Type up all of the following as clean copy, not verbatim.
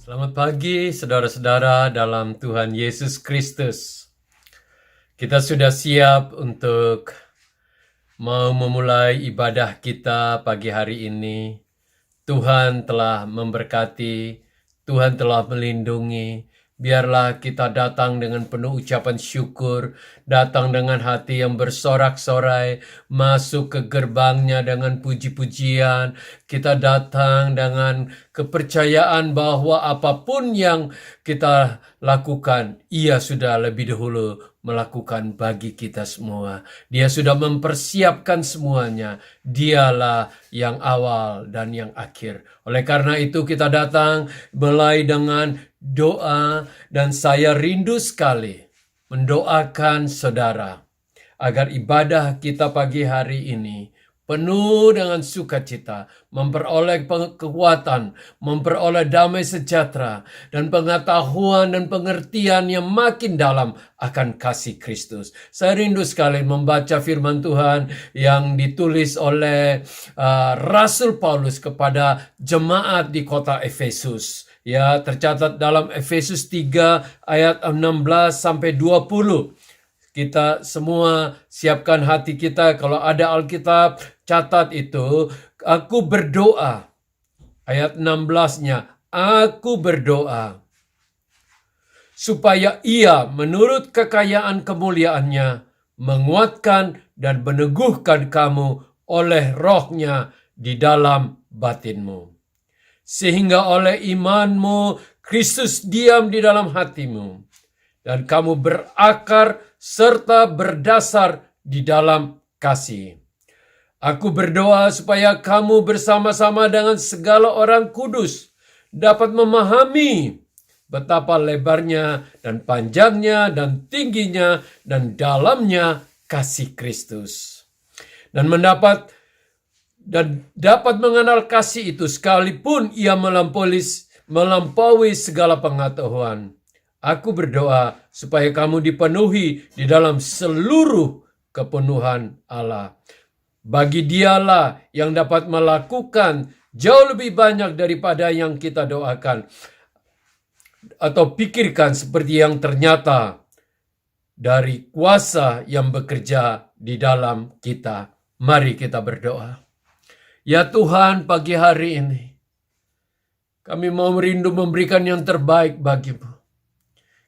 Selamat pagi saudara-saudara dalam Tuhan Yesus Kristus. Kita sudah siap untuk mau memulai ibadah kita pagi hari ini. Tuhan telah memberkati, Tuhan telah melindungi. Biarlah kita datang dengan penuh ucapan syukur, datang dengan hati yang bersorak-sorai, masuk ke gerbangnya dengan puji-pujian. Kita datang dengan kepercayaan bahwa apapun yang kita lakukan, Ia sudah lebih dahulu melakukan bagi kita semua. Dia sudah mempersiapkan semuanya. Dialah yang awal dan yang akhir. Oleh karena itu kita datang mulai dengan doa, dan saya rindu sekali mendoakan saudara agar ibadah kita pagi hari ini penuh dengan sukacita, memperoleh kekuatan, memperoleh damai sejahtera, dan pengetahuan dan pengertian yang makin dalam akan kasih Kristus. Saya rindu sekali membaca firman Tuhan yang ditulis oleh Rasul Paulus kepada jemaat di kota Efesus. Ya, tercatat dalam Efesus 3 ayat 16 sampai 20. Kita semua siapkan hati kita, kalau ada Alkitab, catat itu. Aku berdoa, ayat 16-nya, aku berdoa supaya Ia menurut kekayaan kemuliaannya menguatkan dan meneguhkan kamu oleh rohnya di dalam batinmu. Sehingga oleh imanmu Kristus diam di dalam hatimu, dan kamu berakar serta berdasar di dalam kasih. Aku berdoa supaya kamu bersama-sama dengan segala orang kudus dapat memahami betapa lebarnya dan panjangnya dan tingginya dan dalamnya kasih Kristus. Dan dapat mengenal kasih itu sekalipun ia melampaui segala pengetahuan. Aku berdoa supaya kamu dipenuhi di dalam seluruh kepenuhan Allah. Bagi Dialah yang dapat melakukan jauh lebih banyak daripada yang kita doakan atau pikirkan, seperti yang ternyata dari kuasa yang bekerja di dalam kita. Mari kita berdoa. Ya Tuhan, pagi hari ini kami mau merindu memberikan yang terbaik bagimu.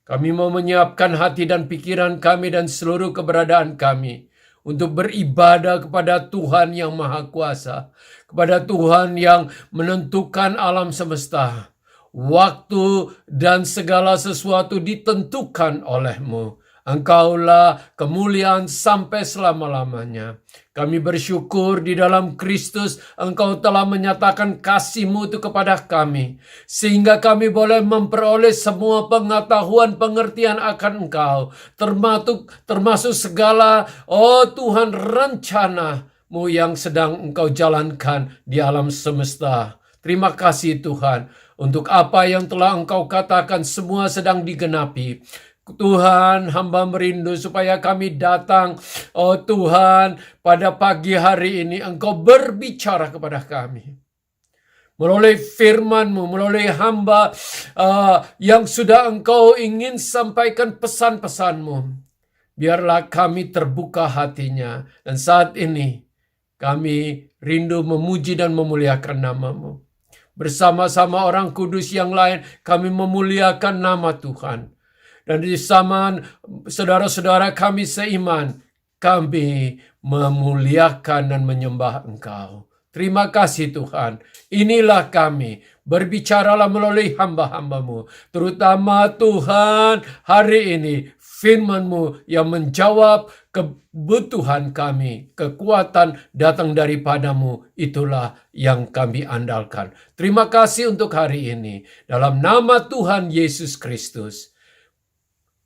Kami mau menyiapkan hati dan pikiran kami dan seluruh keberadaan kami untuk beribadah kepada Tuhan yang Maha Kuasa, kepada Tuhan yang menentukan alam semesta. Waktu dan segala sesuatu ditentukan oleh-Mu. Engkaulah kemuliaan sampai selama-lamanya. Kami bersyukur di dalam Kristus Engkau telah menyatakan kasih-Mu itu kepada kami, sehingga kami boleh memperoleh semua pengetahuan pengertian akan Engkau, termasuk segala, Tuhan, rencana-Mu yang sedang Engkau jalankan di alam semesta. Terima kasih Tuhan, untuk apa yang telah Engkau katakan semua sedang digenapi. Tuhan, hamba merindu supaya kami datang, Tuhan, pada pagi hari ini Engkau berbicara kepada kami. Melalui firman-Mu, melalui hamba yang sudah Engkau ingin sampaikan pesan-pesan-Mu. Biarlah kami terbuka hatinya. Dan saat ini kami rindu memuji dan memuliakan nama-Mu. Bersama-sama orang kudus yang lain kami memuliakan nama Tuhan. Dan di zaman saudara-saudara kami seiman, kami memuliakan dan menyembah Engkau. Terima kasih Tuhan. Inilah kami. Berbicaralah melalui hamba-hamba-Mu. Terutama Tuhan, hari ini firman-Mu yang menjawab kebutuhan kami. Kekuatan datang daripada-Mu. Itulah yang kami andalkan. Terima kasih untuk hari ini. Dalam nama Tuhan Yesus Kristus,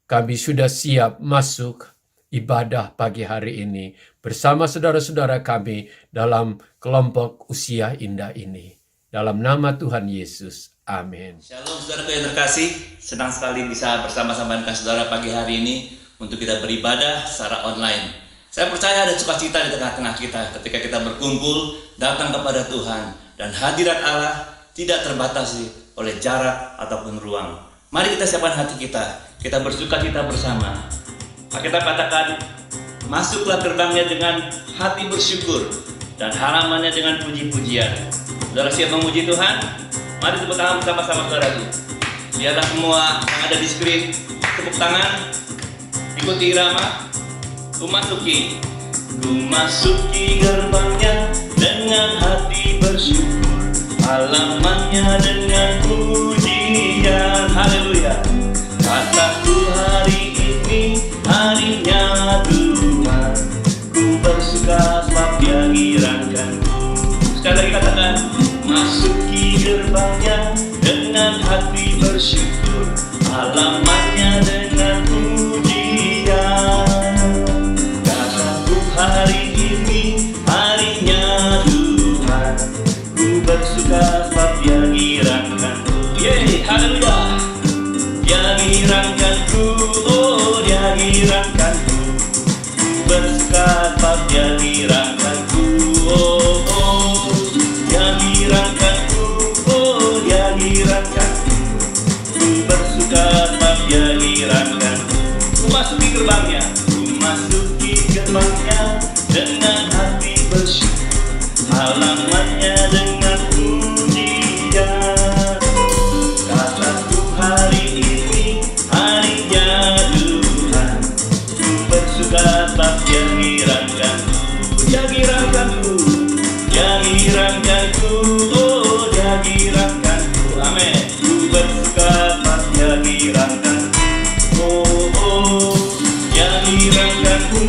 kami sudah siap masuk ibadah pagi hari ini bersama saudara-saudara kami dalam kelompok usia indah ini. Dalam nama Tuhan Yesus. Amin. Shalom saudara yang terkasih, senang sekali bisa bersama-sama dengan saudara pagi hari ini untuk kita beribadah secara online. Saya percaya ada sukacita di tengah-tengah kita ketika kita berkumpul, datang kepada Tuhan, dan hadirat Allah tidak terbatasi oleh jarak ataupun ruang. Mari kita siapkan hati kita bersuka cita bersama. Kita katakan, masuklah gerbangnya dengan hati bersyukur dan halamannya dengan puji-pujian. Saudara siap memuji Tuhan? Mari tepuk tangan bersama-sama saudaraku. Biarlah semua yang ada di screen tepuk tangan, ikuti irama. Ku masuki gerbangnya dengan hati bersyukur, halamannya dengan pujian. Haleluya. Kataku hari ini harinya Tuhan, ku bersuka sebab Dia girakanku. Sekali lagi katakan, masuki gerbangnya dengan hati bersyukur, halamannya dengan pujian. Kataku hari ini harinya Tuhan, ku bersuka sebab Dia girakanku. Yeay, haleluya. Dia girakanku, oh Dia girakanku, ku bersuka sebab Dia girakanku. Oh, oh, Dia girakanku, oh Dia girakanku, ku bersuka sebab Dia girakanku. Ku masuki gerbangnya dengan hati bersyukur, halamannya dengan pujian. Kataku hari ini harinya Tuhan, ku bersuka sebab Dia girakanku. Dia girakanku, Dia girakanku, oh Dia girakanku. Amin. Ku bersuka sebab Dia girakanku. Oh, oh, Dia girakanku,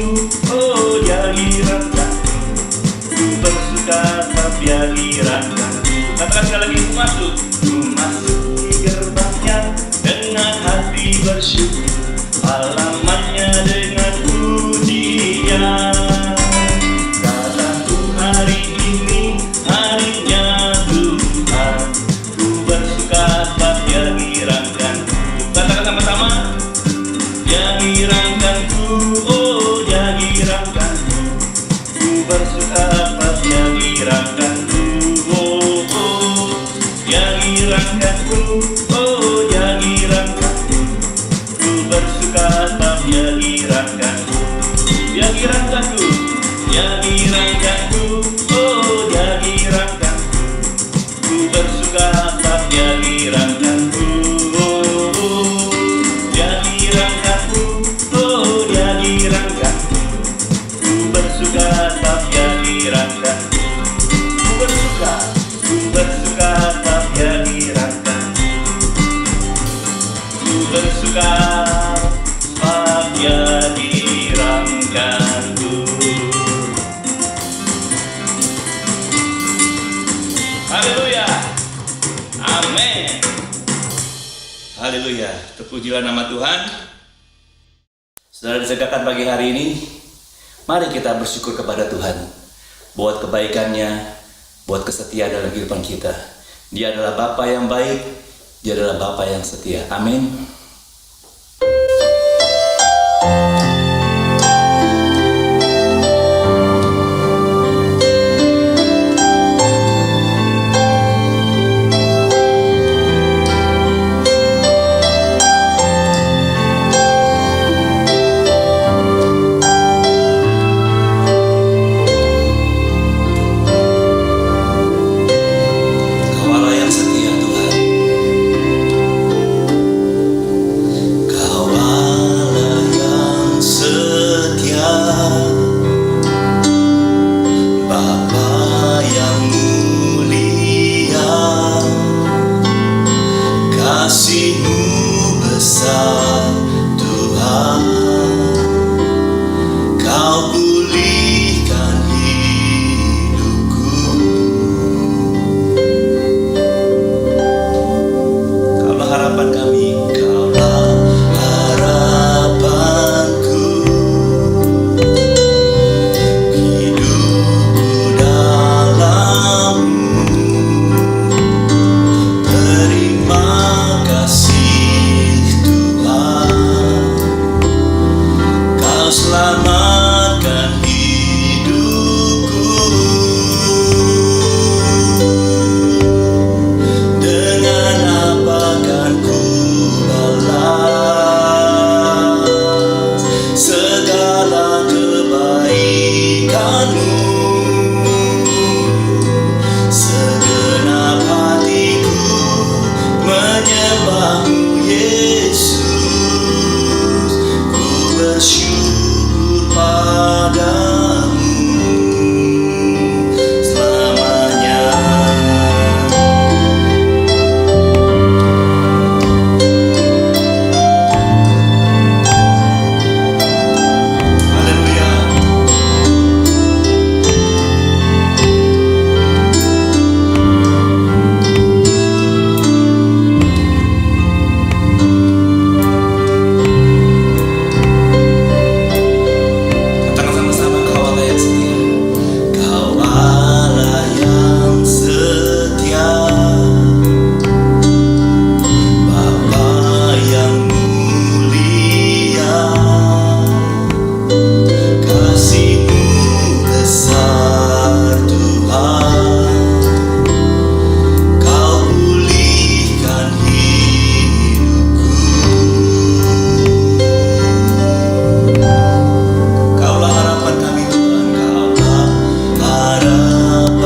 oh Dia girakanku, ku bersuka sebab Dia girakanku. Katakan sekali lagi, ku masuki gerbangnya dengan hati bersyukur, halamannya dengan pujian. Kataku hari ini harinya Tuhan, ku bersuka sebab Dia girakanku. Katakan sama-sama, Dia girakanku, oh Dia girakanku, ku bersuka sebab Dia girakanku. Oh, oh, Dia girakanku, oh Dia girakanku, ku bersuka sebab Dia girakanku. Dia girakanku, Dia girakanku, oh Dia girakanku, ku bersuka sebab Dia girakanku. Oh, oh, Dia girakanku, oh Dia girakanku, ku bersuka sebab Dia girakanku. Ku bersuka sebab Dia girakanku. Ku bersuka sebab Dia girakanku. Haleluya. Amin. Haleluya. Terpujilah nama Tuhan. Saudara disegakkan pagi hari ini, mari kita bersyukur kepada Tuhan buat kebaikannya, buat kesetiaan dalam kehidupan kita. Dia adalah Bapa yang baik, Dia adalah Bapa yang setia. Amin. Kaulah yang setia Tuhan, Terima kasih Tuhan. menyembahmu Yesus, ku bersyukur padamu selamanya. Haleluya. Katakan sama-sama, Kau Allah yang setia. Kau Allah yang setia, Bapa yang mulia, kasih-Mu besar Tuhan, Kau pulihkan hidupku. Kaulah harapan kami Tuhan, Kaulah harapanku,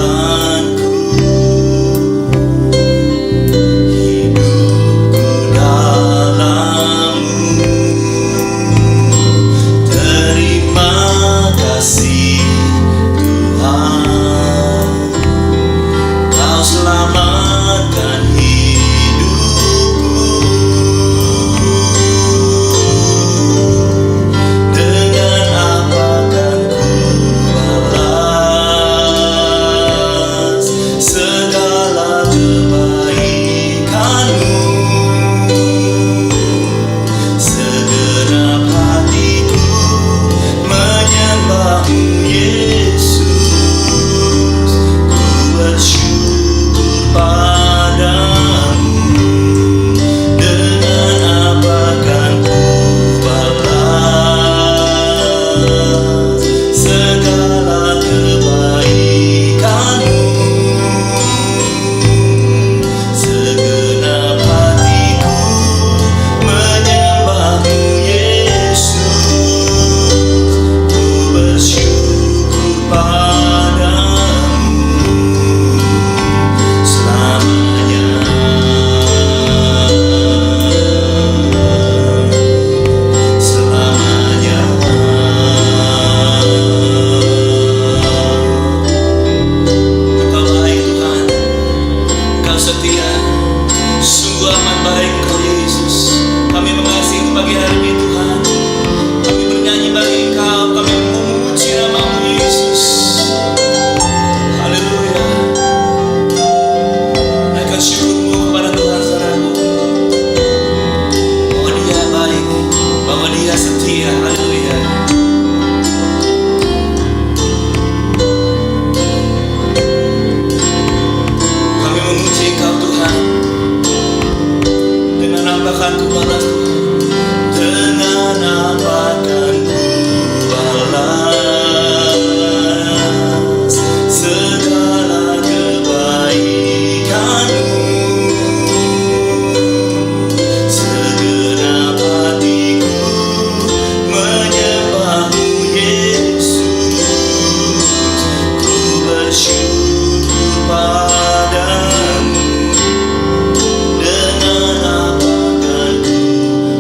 hidupku dalam-Mu. Terima kasih Tuhan, Kau selamatkan hidupku. Dengan apa kan ku balas segala kebaikan-Mu? Segenap hatiku menyembah-Mu Yesus, ku bersyukur padamu. Dengan apa kan ku balas segala kebaikan-Mu? Segenap hatiku menyembah-Mu Yesus, ku bersyukur padamu selamanya. Selamanya. Engkau baik Tuhan, Engkau setia, sungguh amat baik Engkau Yesus. Kami mengasihi pagi hari ini Tuhan, kami bernyanyi bagi Engkau, kami memuji nama-Mu Yesus. Haleluya. Naikkan syukur-Mu kepada Tuhan saudaraku, bahwa Dia baik, bahwa Dia setia. Haleluya. Kami memuji Engkau Tuhan. Dengan apa kan ku balas Tuhan? Dengan apa kan ku balas segala kebaikan-Mu? Segenap hatiku menyembah-Mu Yesus, ku bersyukur padamu. Dengan apa kan ku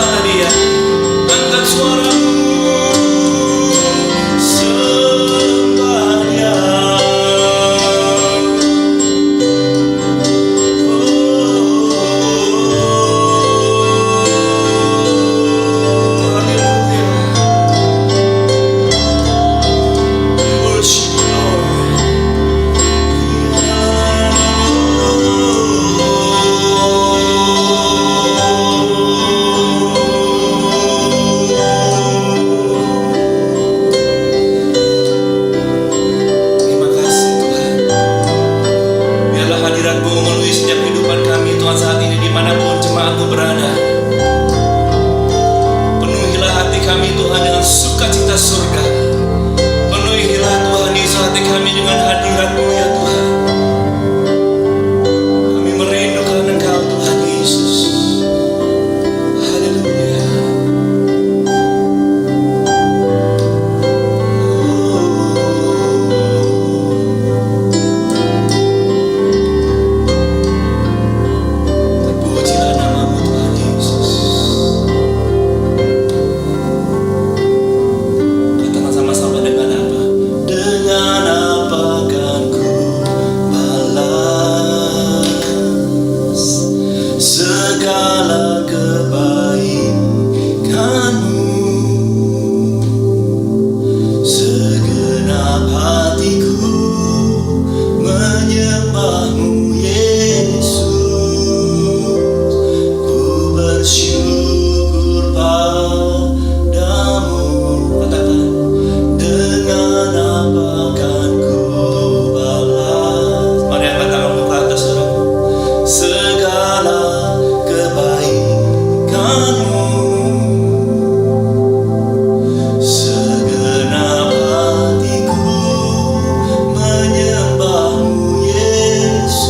tadi ya. Angkat suaramu, sembah Dia. Terima kasih Tuhan. Biarlah hadirat-Mu memenuhi setiap kehidupan kami Tuhan saat ini dimanapun jemaat-Mu berada. Penuhilah hati kami Tuhan dengan sukacita surga. Penuhilah Tuhan Yesus hati kami dengan hadirat-Mu ya Tuhan. Kami merindukan Engkau Tuhan Yesus. Haleluya. Terpujilah nama-Mu Tuhan Yesus. Katakan sama-sama, dengan apa? Dengan apa akan ku balas segala kebaikan-Mu? Segenap hatiku menyembah-Mu Yesus. Ku bersyukur padamu. Katakan, dengan apa akan ku balas? Mari angkat tanganmu ke atas, saudara. Segala kebaikan-Mu. Segenap hatiku menyembah-Mu Yesus.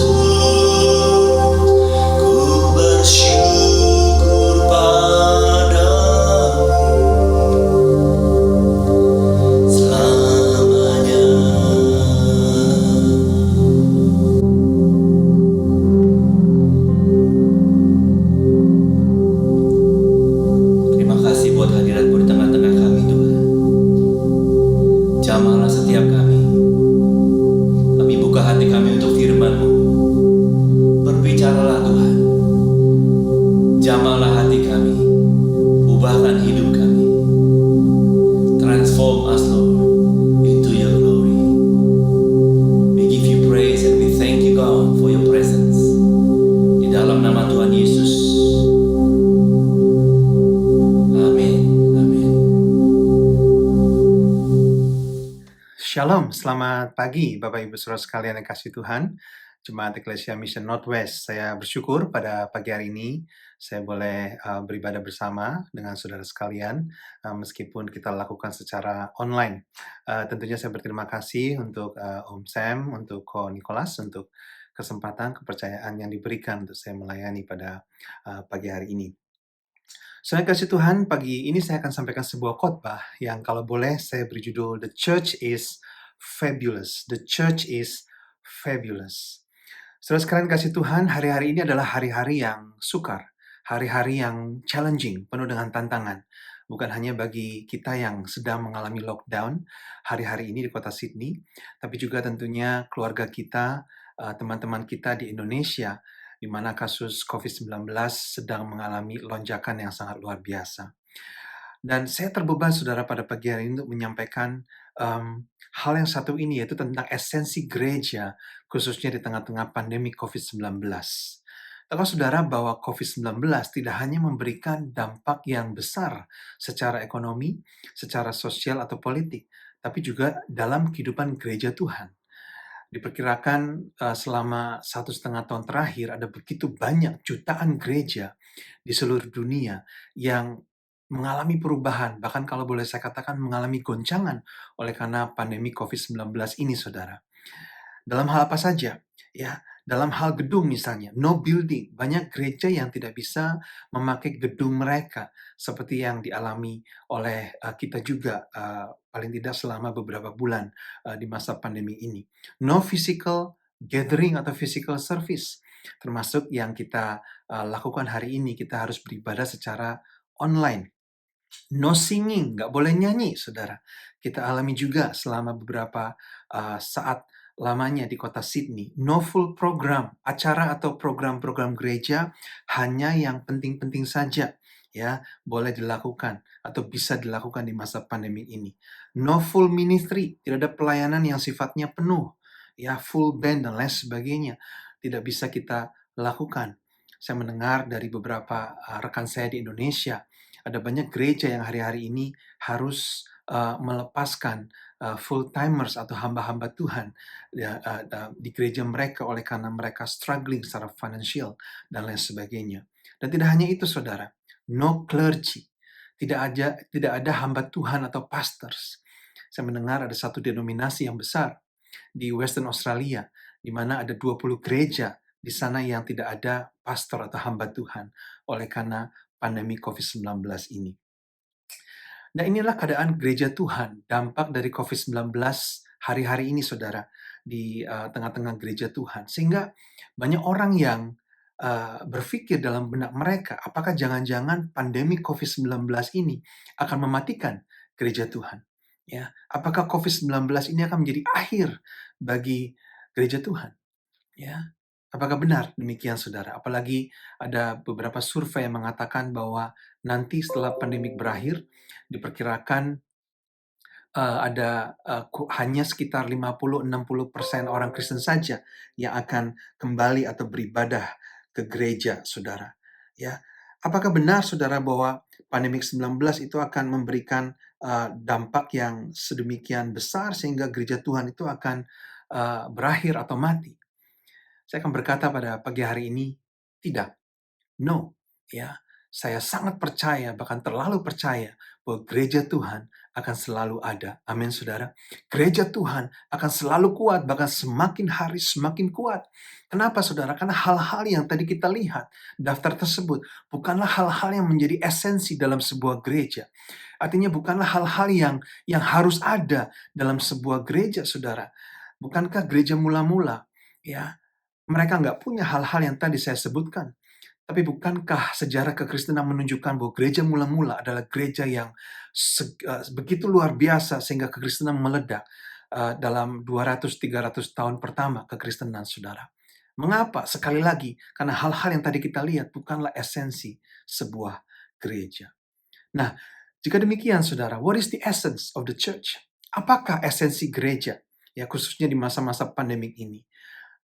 Ku bersyukur padamu selamanya. Terima kasih buat hadirat-Mu di tengah-tengah kami Tuhan. Jamahlah setiap kami. Kami buka hati kami untuk firman-Mu. Berbicaralah Tuhan. Jamahlah hati kami. Ubahkan hidup kami. Transform us Lord into your glory. We give you praise and we thank you God for your presence. Di dalam nama Tuhan Yesus. Amin. Amin. Shalom, selamat pagi Bapak Ibu Saudara sekalian yang kasih Tuhan. Jemaat Eklesia Mission Northwest, saya bersyukur pada pagi hari ini saya boleh beribadah bersama dengan saudara sekalian meskipun kita lakukan secara online. Tentunya saya berterima kasih untuk Om Sam, untuk Ko Nicholas, untuk kesempatan, kepercayaan yang diberikan untuk saya melayani pada pagi hari ini. Saya kasih Tuhan, pagi ini saya akan sampaikan sebuah khotbah yang kalau boleh saya beri judul The Church is Fabulous. The Church is Fabulous. Saudara sekalian kasih Tuhan, hari-hari ini adalah hari-hari yang sukar, hari-hari yang challenging, penuh dengan tantangan. Bukan hanya bagi kita yang sedang mengalami lockdown hari-hari ini di kota Sydney, tapi juga tentunya keluarga kita, teman-teman kita di Indonesia, di mana kasus COVID-19 sedang mengalami lonjakan yang sangat luar biasa. Dan saya terbeban saudara pada pagi hari ini untuk menyampaikan hal yang satu ini, yaitu tentang esensi gereja, khususnya di tengah-tengah pandemi COVID-19. Tahu saudara bahwa COVID-19 tidak hanya memberikan dampak yang besar secara ekonomi, secara sosial atau politik, tapi juga dalam kehidupan gereja Tuhan. Diperkirakan selama 1,5 tahun terakhir ada begitu banyak jutaan gereja di seluruh dunia yang mengalami perubahan, bahkan kalau boleh saya katakan mengalami goncangan oleh karena pandemi COVID-19 ini, saudara. Dalam hal apa saja? Ya, dalam hal gedung misalnya, no building. Banyak gereja yang tidak bisa memakai gedung mereka seperti yang dialami oleh kita juga paling tidak selama beberapa bulan di masa pandemi ini. No physical gathering atau physical service. Termasuk yang kita lakukan hari ini, kita harus beribadah secara online. No singing, nggak boleh nyanyi, saudara. Kita alami juga selama beberapa saat lamanya di kota Sydney. No full program, acara atau program-program gereja hanya yang penting-penting saja. Ya, boleh dilakukan atau bisa dilakukan di masa pandemi ini. No full ministry, tidak ada pelayanan yang sifatnya penuh. Ya, full band dan lain sebagainya. Tidak bisa kita lakukan. Saya mendengar dari beberapa rekan saya di Indonesia, ada banyak gereja yang hari-hari ini harus melepaskan full-timers atau hamba-hamba Tuhan di gereja mereka oleh karena mereka struggling secara financial dan lain sebagainya. Dan tidak hanya itu, saudara. No clergy. Tidak ada hamba Tuhan atau pastors. Saya mendengar ada satu denominasi yang besar di Western Australia, di mana ada 20 gereja di sana yang tidak ada pastor atau hamba Tuhan oleh karena pandemi COVID-19 ini. Nah, inilah keadaan gereja Tuhan, dampak dari COVID-19 hari-hari ini, saudara, di tengah-tengah gereja Tuhan. Sehingga banyak orang yang berpikir dalam benak mereka, apakah jangan-jangan pandemi COVID-19 ini akan mematikan gereja Tuhan? Ya, apakah COVID-19 ini akan menjadi akhir bagi gereja Tuhan? Ya, apakah benar demikian, saudara? Apalagi ada beberapa survei yang mengatakan bahwa nanti setelah pandemik berakhir, diperkirakan ada hanya sekitar 50-60% orang Kristen saja yang akan kembali atau beribadah ke gereja, saudara. Ya, apakah benar, saudara, bahwa pandemik 19 itu akan memberikan dampak yang sedemikian besar sehingga gereja Tuhan itu akan berakhir atau mati? Saya akan berkata pada pagi hari ini, tidak. No. Ya, saya sangat percaya, bahkan terlalu percaya bahwa gereja Tuhan akan selalu ada. Amin, saudara. Gereja Tuhan akan selalu kuat, bahkan semakin hari semakin kuat. Kenapa, saudara? Karena hal-hal yang tadi kita lihat, daftar tersebut, bukanlah hal-hal yang menjadi esensi dalam sebuah gereja. Artinya bukanlah hal-hal yang harus ada dalam sebuah gereja, saudara. Bukankah gereja mula-mula, ya, mereka nggak punya hal-hal yang tadi saya sebutkan. Tapi bukankah sejarah kekristenan menunjukkan bahwa gereja mula-mula adalah gereja yang begitu luar biasa sehingga kekristenan meledak dalam 200-300 tahun pertama kekristenan, saudara. Mengapa? Sekali lagi, karena hal-hal yang tadi kita lihat bukanlah esensi sebuah gereja. Nah, jika demikian, saudara, what is the essence of the church? Apakah esensi gereja? Ya, khususnya di masa-masa pandemik ini.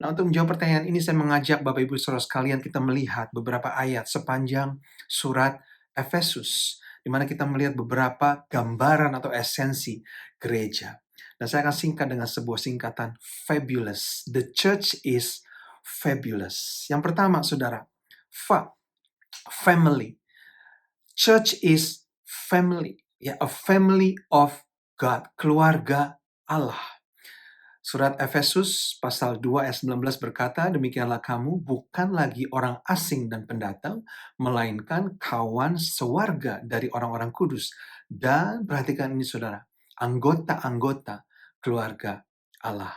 Nah, untuk menjawab pertanyaan ini, saya mengajak Bapak Ibu Saudara sekalian kita melihat beberapa ayat sepanjang surat Efesus, di mana kita melihat beberapa gambaran atau esensi gereja. Dan saya akan singkat dengan sebuah singkatan, fabulous. The church is fabulous. Yang pertama, saudara, family. Church is family. Ya, a family of God, keluarga Allah. Surat Efesus pasal 2 ayat 19 berkata, demikianlah kamu bukan lagi orang asing dan pendatang, melainkan kawan sewarga dari orang-orang kudus. Dan perhatikan ini, saudara, anggota-anggota keluarga Allah.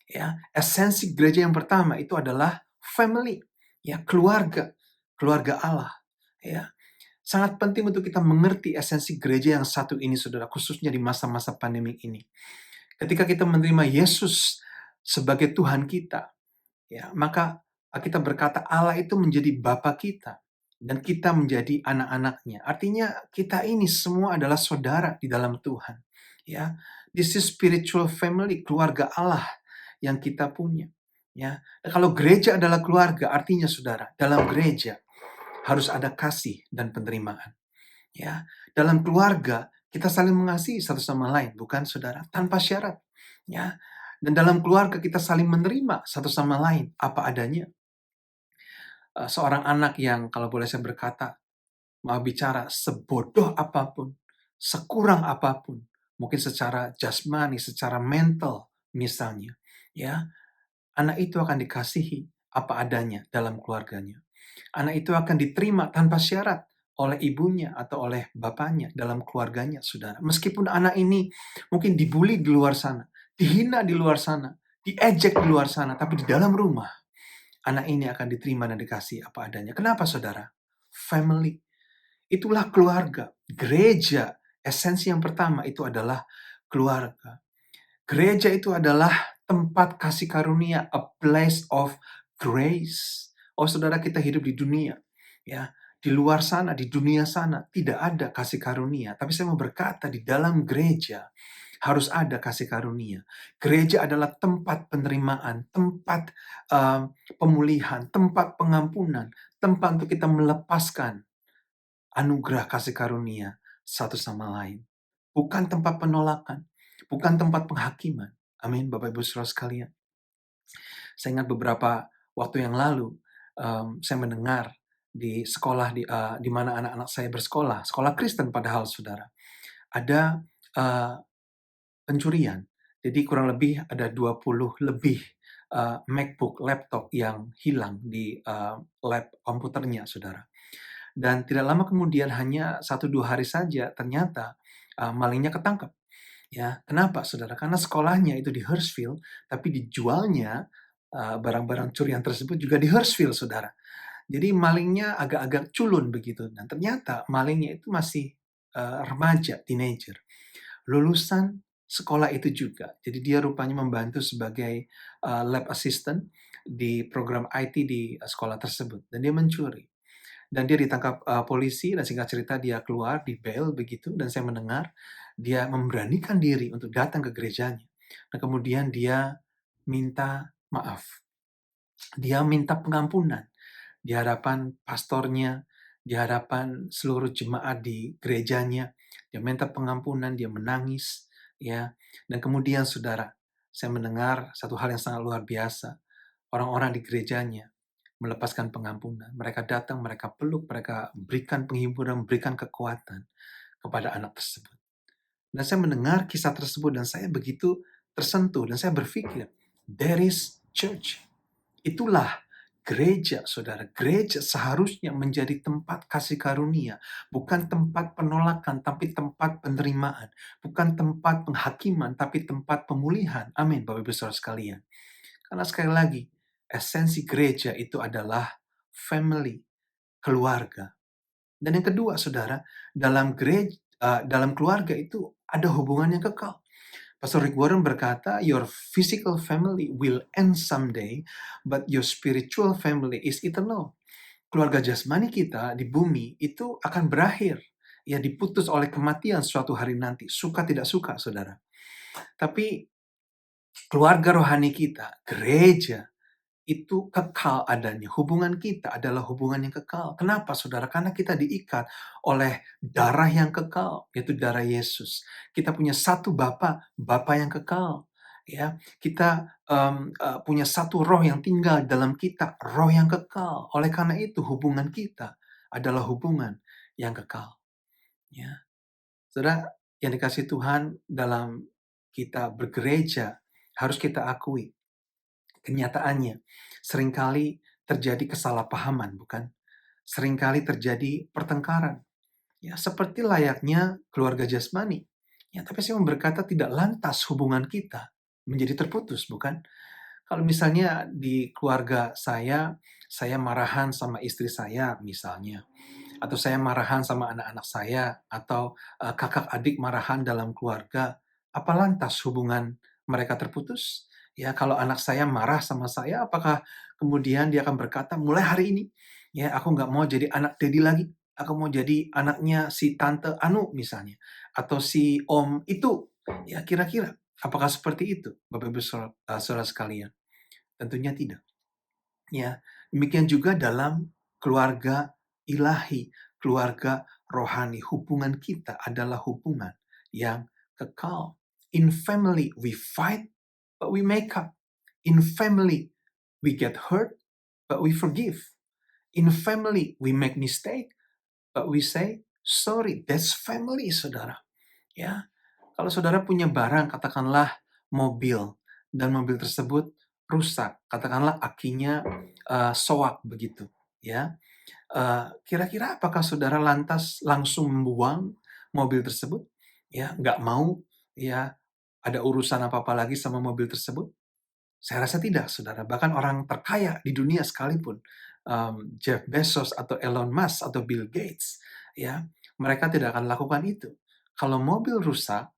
Ya, esensi gereja yang pertama itu adalah family, ya, keluarga Allah. Ya, sangat penting untuk kita mengerti esensi gereja yang satu ini, saudara, khususnya di masa-masa pandemi ini. Ketika kita menerima Yesus sebagai Tuhan kita, ya, maka kita berkata Allah itu menjadi Bapa kita dan kita menjadi anak-anaknya. Artinya kita ini semua adalah saudara di dalam Tuhan. Ya, this is spiritual family, keluarga Allah yang kita punya. Ya, dan kalau gereja adalah keluarga, artinya, saudara, dalam gereja harus ada kasih dan penerimaan. Ya, dalam keluarga kita saling mengasihi satu sama lain, bukan, saudara? Tanpa syarat. Ya. Dan dalam keluarga kita saling menerima satu sama lain apa adanya. Seorang anak yang, kalau boleh saya berkata, mau bicara sebodoh apapun, sekurang apapun, mungkin secara jasmani, secara mental misalnya, ya, anak itu akan dikasihi apa adanya dalam keluarganya. Anak itu akan diterima tanpa syarat oleh ibunya atau oleh bapaknya dalam keluarganya, saudara. Meskipun anak ini mungkin dibully di luar sana, dihina di luar sana, diejek di luar sana, tapi di dalam rumah, anak ini akan diterima dan dikasih apa adanya. Kenapa, saudara? Family. Itulah keluarga. Gereja, esensi yang pertama itu adalah keluarga. Gereja itu adalah tempat kasih karunia, a place of grace. Oh, saudara, kita hidup di dunia, ya. Di luar sana, di dunia sana tidak ada kasih karunia, tapi saya mau berkata di dalam gereja harus ada kasih karunia. Gereja adalah tempat penerimaan, tempat pemulihan, tempat pengampunan, tempat untuk kita melepaskan anugerah kasih karunia satu sama lain. Bukan tempat penolakan, bukan tempat penghakiman. Amin, Bapak Ibu Saudara sekalian. Saya ingat beberapa waktu yang lalu, saya mendengar di sekolah di mana anak-anak saya bersekolah, sekolah Kristen padahal saudara, ada pencurian. Jadi kurang lebih ada 20 lebih MacBook, laptop yang hilang di lab komputernya saudara. Dan tidak lama kemudian, hanya 1-2 hari saja, ternyata malingnya ketangkap. Ya, kenapa saudara? Karena sekolahnya itu di Hurstville, tapi dijualnya barang-barang curian tersebut juga di Hurstville, saudara. Jadi malingnya agak-agak culun begitu. Dan ternyata malingnya itu masih remaja, teenager. Lulusan sekolah itu juga. Jadi dia rupanya membantu sebagai lab assistant di program IT di sekolah tersebut. Dan dia mencuri. Dan dia ditangkap polisi, dan singkat cerita dia keluar di bail begitu, dan saya mendengar dia memberanikan diri untuk datang ke gerejanya. Dan kemudian dia minta maaf. Dia minta pengampunan di hadapan pastornya, di hadapan seluruh jemaat di gerejanya. Dia minta pengampunan, dia menangis, ya. Dan kemudian saudara, saya mendengar satu hal yang sangat luar biasa. Orang-orang di gerejanya melepaskan pengampunan. Mereka datang, mereka peluk, mereka berikan penghiburan, berikan kekuatan kepada anak tersebut. Dan saya mendengar kisah tersebut dan saya begitu tersentuh dan saya berpikir, there is church. Itulah gereja, saudara. Gereja seharusnya menjadi tempat kasih karunia, bukan tempat penolakan, tapi tempat penerimaan, bukan tempat penghakiman, tapi tempat pemulihan. Amin, Bapak Ibu Saudara sekalian. Karena sekali lagi, esensi gereja itu adalah family, keluarga. Dan yang kedua, saudara, dalam keluarga itu ada hubungan yang kekal. Pastor Rick Warren berkata, your physical family will end someday, but your spiritual family is eternal. Keluarga jasmani kita di bumi itu akan berakhir. Ya, diputus oleh kematian suatu hari nanti. Suka tidak suka, saudara. Tapi keluarga rohani kita, gereja, itu kekal adanya. Hubungan kita adalah hubungan yang kekal. Kenapa, saudara? Karena kita diikat oleh darah yang kekal, yaitu darah Yesus. Kita punya satu Bapa, Bapa yang kekal. Ya, kita punya satu roh yang tinggal dalam kita, roh yang kekal. Oleh karena itu, hubungan kita adalah hubungan yang kekal. Ya, saudara, yang dikasihi Tuhan, dalam kita bergereja, harus kita akui kenyataannya, seringkali terjadi kesalahpahaman, bukan? Seringkali terjadi pertengkaran. Ya, seperti layaknya keluarga jasmani. Ya, tapi saya mau berkata tidak lantas hubungan kita menjadi terputus, bukan? Kalau misalnya di keluarga saya marahan sama istri saya misalnya, atau saya marahan sama anak-anak saya, atau kakak adik marahan dalam keluarga, apa lantas hubungan mereka terputus? Ya, kalau anak saya marah sama saya, apakah kemudian dia akan berkata, mulai hari ini, ya aku nggak mau jadi anak Dedi lagi, aku mau jadi anaknya si tante Anu misalnya, atau si om itu. Ya, kira-kira apakah seperti itu, Bapak Ibu Saudara sekalian? Tentunya tidak. Ya, demikian juga dalam keluarga ilahi, keluarga rohani. Hubungan kita adalah hubungan yang kekal. In family we fight, but we make up. In family we get hurt, but we forgive. In family we make mistake, but we say sorry. That's family, saudara. Ya, kalau saudara punya barang, katakanlah mobil, dan mobil tersebut rusak, katakanlah akinya soak begitu, ya. Kira-kira apakah saudara lantas langsung membuang mobil tersebut? Ya, nggak mau ya ada urusan apa-apa lagi sama mobil tersebut? Saya rasa tidak, saudara. Bahkan orang terkaya di dunia sekalipun, Jeff Bezos atau Elon Musk atau Bill Gates, ya, mereka tidak akan lakukan itu. Kalau mobil rusak,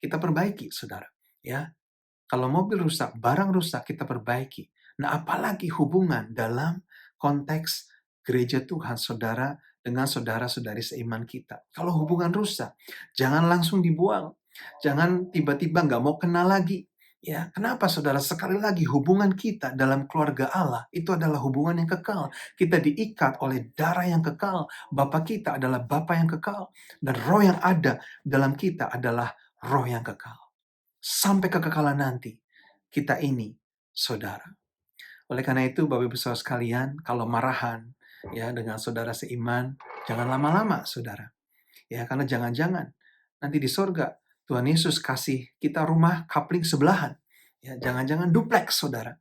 kita perbaiki, saudara. Ya, kalau mobil rusak, barang rusak, kita perbaiki. Nah, apalagi hubungan dalam konteks gereja Tuhan, saudara, dengan saudara-saudari seiman kita. Kalau hubungan rusak, jangan langsung dibuang. Jangan tiba-tiba nggak mau kenal lagi. Ya, kenapa saudara? Sekali lagi, hubungan kita dalam keluarga Allah itu adalah hubungan yang kekal. Kita diikat oleh darah yang kekal. Bapa kita adalah Bapa yang kekal. Dan roh yang ada dalam kita adalah roh yang kekal. Sampai kekekalan nanti, kita ini saudara. Oleh karena itu, Bapak Ibu Saudara sekalian, kalau marahan ya dengan saudara seiman, jangan lama-lama, saudara. Ya, karena jangan-jangan nanti di sorga Tuhan Yesus kasih kita rumah kapling sebelahan. Ya, jangan-jangan duplex, saudara.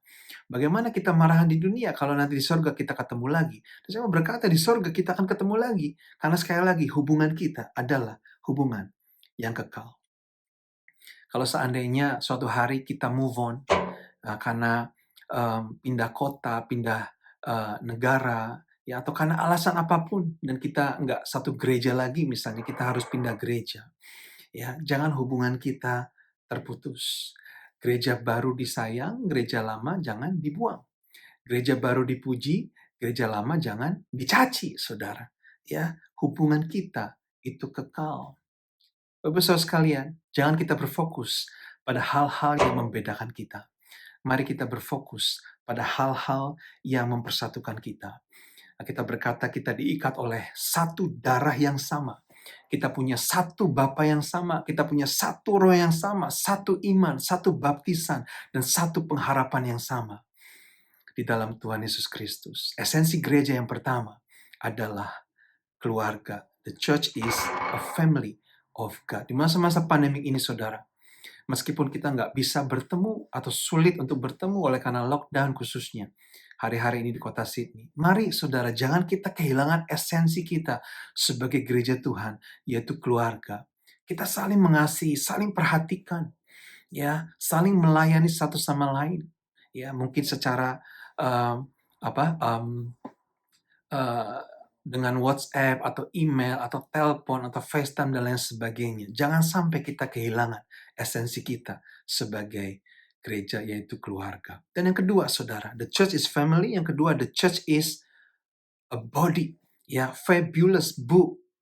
Bagaimana kita marahan di dunia kalau nanti di sorga kita ketemu lagi? Dan saya mau berkata di sorga kita akan ketemu lagi. Karena sekali lagi hubungan kita adalah hubungan yang kekal. Kalau seandainya suatu hari kita move on karena pindah kota, pindah negara, ya atau karena alasan apapun dan kita nggak satu gereja lagi, misalnya kita harus pindah gereja, ya jangan hubungan kita terputus. Gereja baru disayang, gereja lama jangan dibuang. Gereja baru dipuji, gereja lama jangan dicaci, saudara. Ya, hubungan kita itu kekal. Bapak Saudara sekalian, jangan kita berfokus pada hal-hal yang membedakan kita. Mari kita berfokus pada hal-hal yang mempersatukan kita. Kita berkata kita diikat oleh satu darah yang sama. Kita punya satu Bapa yang sama. Kita punya satu roh yang sama. Satu iman, satu baptisan, dan satu pengharapan yang sama. Di dalam Tuhan Yesus Kristus. Esensi gereja yang pertama adalah keluarga. The church is a family of God. Di masa-masa pandemi ini, saudara, meskipun kita nggak bisa bertemu atau sulit untuk bertemu oleh karena lockdown khususnya hari-hari ini di kota Sydney, mari saudara jangan kita kehilangan esensi kita sebagai gereja Tuhan, yaitu keluarga. Kita saling mengasihi, saling perhatikan, ya, saling melayani satu sama lain, ya mungkin secara um, apa um, uh, dengan WhatsApp atau email atau telepon atau FaceTime dan lain sebagainya. Jangan sampai kita kehilangan esensi kita sebagai gereja, yaitu keluarga. Dan yang kedua, saudara, the church is family. Yang kedua, the church is a body. Ya, fabulous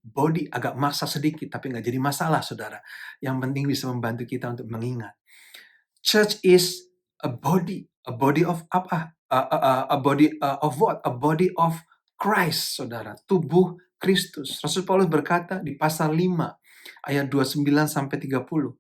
body agak maksa sedikit, tapi nggak jadi masalah, saudara. Yang penting bisa membantu kita untuk mengingat. Church is a body of apa? A body of what? A body of Christ, saudara, tubuh Kristus. Rasul Paulus berkata di pasal 5 ayat 29 sampai 30.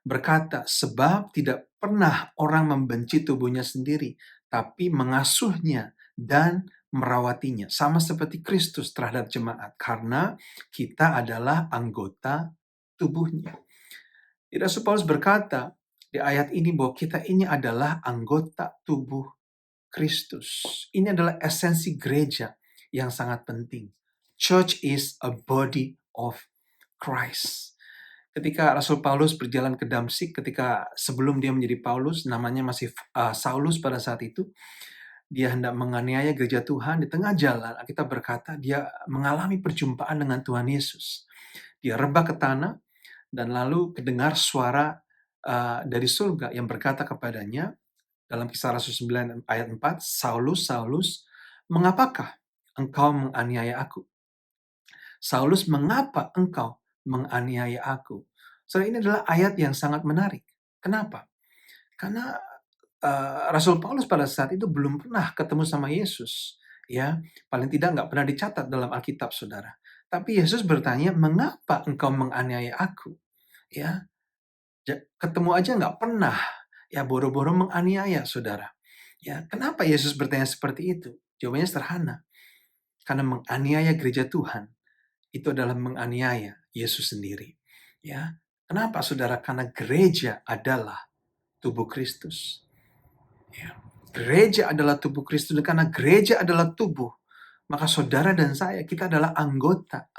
Berkata, sebab tidak pernah orang membenci tubuhnya sendiri, tapi mengasuhnya dan merawatinya. Sama seperti Kristus terhadap jemaat, karena kita adalah anggota tubuhnya. Rasul Paulus berkata di ayat ini bahwa kita ini adalah anggota tubuh Kristus. Ini adalah esensi gereja yang sangat penting. Church is a body of Christ. Ketika Rasul Paulus berjalan ke Damsyik, ketika sebelum dia menjadi Paulus, namanya masih Saulus pada saat itu, dia hendak menganiaya gereja Tuhan. Di tengah jalan, kita berkata dia mengalami perjumpaan dengan Tuhan Yesus. Dia rebah ke tanah, dan lalu kedengar suara dari surga yang berkata kepadanya, dalam Kisah Rasul 9 ayat 4, Saulus, Saulus, mengapakah engkau menganiaya aku? Saulus, mengapa engkau menganiaya aku? So, ini adalah ayat yang sangat menarik. Kenapa? Karena Rasul Paulus pada saat itu belum pernah ketemu sama Yesus. Ya, paling tidak nggak pernah dicatat dalam Alkitab, saudara. Tapi Yesus bertanya, mengapa engkau menganiaya aku? Ya, ketemu aja nggak pernah. Ya, boro-boro menganiaya, saudara. Ya, kenapa Yesus bertanya seperti itu? Jawabannya sederhana. Karena menganiaya gereja Tuhan itu adalah menganiaya Yesus sendiri. Ya, kenapa, saudara? Karena gereja adalah tubuh Kristus. Ya, gereja adalah tubuh Kristus, dan karena gereja adalah tubuh, maka saudara dan saya, kita adalah anggota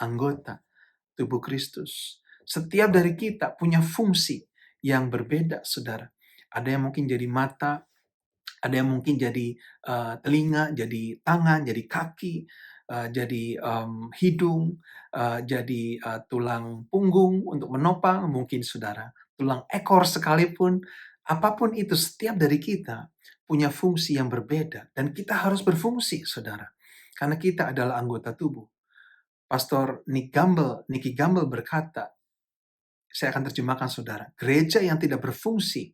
tubuh Kristus. Setiap dari kita punya fungsi yang berbeda, saudara. Ada yang mungkin jadi mata, ada yang mungkin jadi telinga, jadi tangan, jadi kaki, jadi hidung, jadi tulang punggung untuk menopang mungkin saudara, tulang ekor sekalipun, apapun itu setiap dari kita punya fungsi yang berbeda dan kita harus berfungsi saudara. Karena kita adalah anggota tubuh. Pastor Nicky Gamble berkata, saya akan terjemahkan saudara, gereja yang tidak berfungsi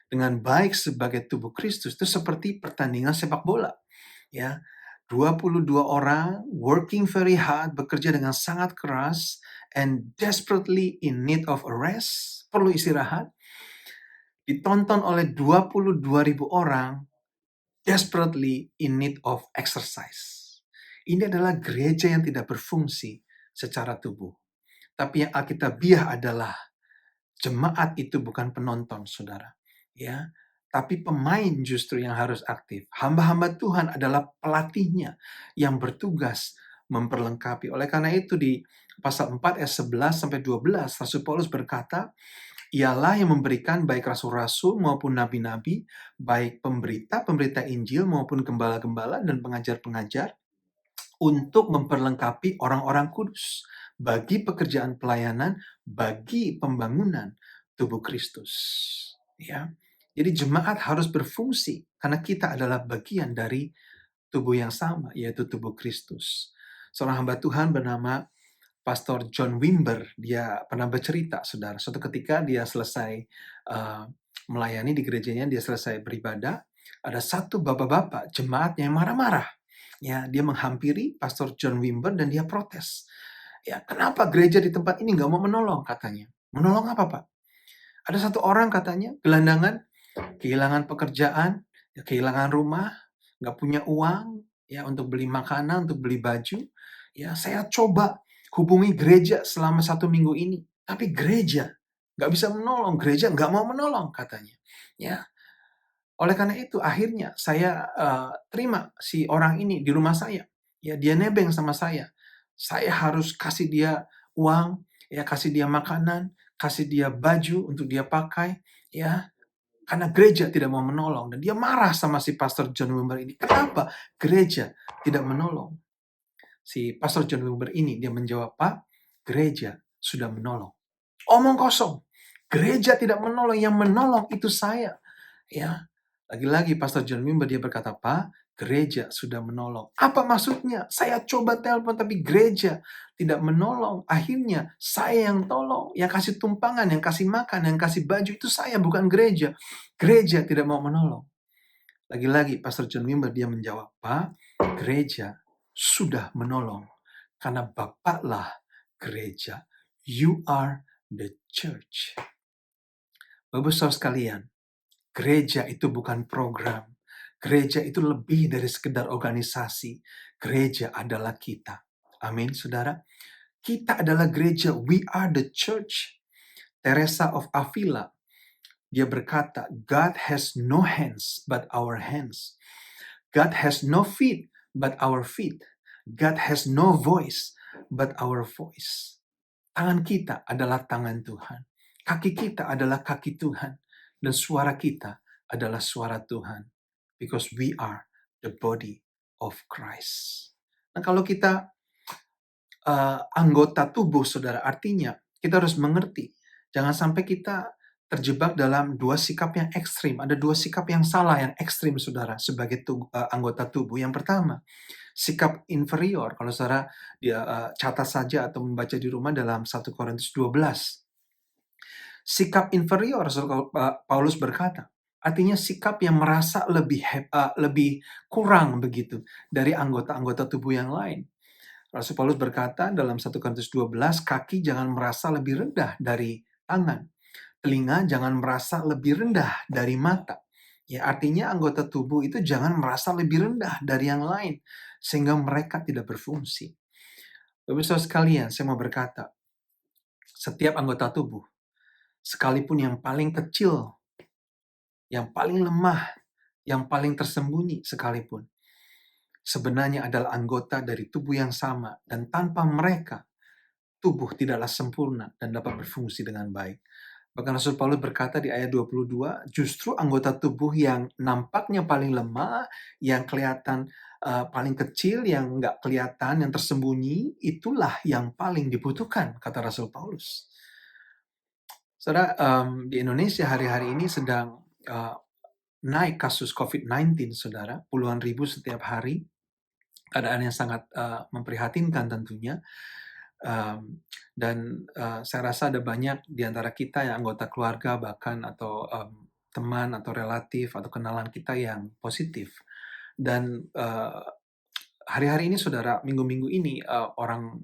dengan baik sebagai tubuh Kristus itu seperti pertandingan sepak bola. Ya, 22 orang working very hard, bekerja dengan sangat keras and desperately in need of a rest, perlu istirahat, ditonton oleh 22.000 orang desperately in need of exercise. Ini adalah gereja yang tidak berfungsi secara tubuh. Tapi yang alkitabiah adalah jemaat itu bukan penonton, saudara. Ya, tapi pemain justru yang harus aktif. Hamba-hamba Tuhan adalah pelatihnya yang bertugas memperlengkapi. Oleh karena itu di pasal 4 ayat 11 sampai 12 Rasul Paulus berkata, ialah yang memberikan baik rasul-rasul maupun nabi-nabi, baik pemberita Injil maupun gembala-gembala dan pengajar-pengajar untuk memperlengkapi orang-orang kudus bagi pekerjaan pelayanan, bagi pembangunan tubuh Kristus. Ya, jadi jemaat harus berfungsi karena kita adalah bagian dari tubuh yang sama, yaitu tubuh Kristus. Seorang hamba Tuhan bernama Pastor John Wimber, dia pernah bercerita, saudara, suatu ketika dia selesai melayani di gerejanya, dia selesai beribadah, ada satu bapak-bapak jemaat yang marah-marah. Ya, dia menghampiri Pastor John Wimber dan dia protes. Ya, kenapa gereja di tempat ini nggak mau menolong, katanya. Menolong apa, Pak? Ada satu orang katanya, gelandangan, kehilangan pekerjaan, ya, kehilangan rumah, nggak punya uang, ya, untuk beli makanan, untuk beli baju. Ya, saya coba hubungi gereja selama 1 minggu ini, tapi gereja nggak bisa menolong, gereja nggak mau menolong, katanya. Ya, oleh karena itu akhirnya saya terima si orang ini di rumah saya. Ya, dia nebeng sama saya. Saya harus kasih dia uang, ya, kasih dia makanan, kasih dia baju untuk dia pakai, ya. Karena gereja tidak mau menolong dan dia marah sama si Pastor John Wimber ini. Kenapa gereja tidak menolong? Si Pastor John Wimber ini dia menjawab, "Pak, gereja sudah menolong." Omong kosong. Gereja tidak menolong, yang menolong itu saya. Ya. Lagi-lagi Pastor John Wimber dia berkata, "Pak, gereja sudah menolong." Apa maksudnya? Saya coba telepon tapi gereja tidak menolong. Akhirnya saya yang tolong, yang kasih tumpangan, yang kasih makan, yang kasih baju itu saya, bukan gereja. Gereja tidak mau menolong. Lagi-lagi Pastor John Wimber dia menjawab, "Pak, gereja sudah menolong karena Bapaklah gereja. You are the church." Bapak saudara sekalian, gereja itu bukan program. Gereja itu lebih dari sekedar organisasi. Gereja adalah kita. Amin, saudara. Kita adalah gereja. We are the church. Teresa of Avila, dia berkata, God has no hands but our hands. God has no feet but our feet. God has no voice but our voice. Tangan kita adalah tangan Tuhan. Kaki kita adalah kaki Tuhan. Dan suara kita adalah suara Tuhan. Because we are the body of Christ. Nah, kalau kita anggota tubuh, saudara, artinya kita harus mengerti. Jangan sampai kita terjebak dalam dua sikap yang ekstrim. Ada dua sikap yang salah, yang ekstrim, saudara, sebagai anggota tubuh. Yang pertama, sikap inferior. Kalau saudara dia catat saja atau membaca di rumah dalam 1 Korintus 12. Sikap inferior, Paulus berkata, artinya sikap yang merasa lebih kurang begitu dari anggota-anggota tubuh yang lain. Rasul Paulus berkata dalam 1 Korintus 12, kaki jangan merasa lebih rendah dari tangan. Telinga jangan merasa lebih rendah dari mata. Ya, artinya anggota tubuh itu jangan merasa lebih rendah dari yang lain, sehingga mereka tidak berfungsi. Bapak-Saudara sekalian, saya mau berkata, setiap anggota tubuh, sekalipun yang paling kecil, yang paling lemah, yang paling tersembunyi sekalipun, sebenarnya adalah anggota dari tubuh yang sama, dan tanpa mereka, tubuh tidaklah sempurna dan dapat berfungsi dengan baik. Bahkan Rasul Paulus berkata di ayat 22, justru anggota tubuh yang nampaknya paling lemah, yang kelihatan paling kecil, yang nggak kelihatan, yang tersembunyi, itulah yang paling dibutuhkan, kata Rasul Paulus. Saudara, di Indonesia hari-hari ini sedang naik kasus COVID-19, saudara, puluhan ribu setiap hari. Keadaan yang sangat memprihatinkan tentunya. Dan saya rasa ada banyak di antara kita yang anggota keluarga bahkan atau teman atau relatif atau kenalan kita yang positif. Dan hari-hari ini saudara, minggu-minggu ini orang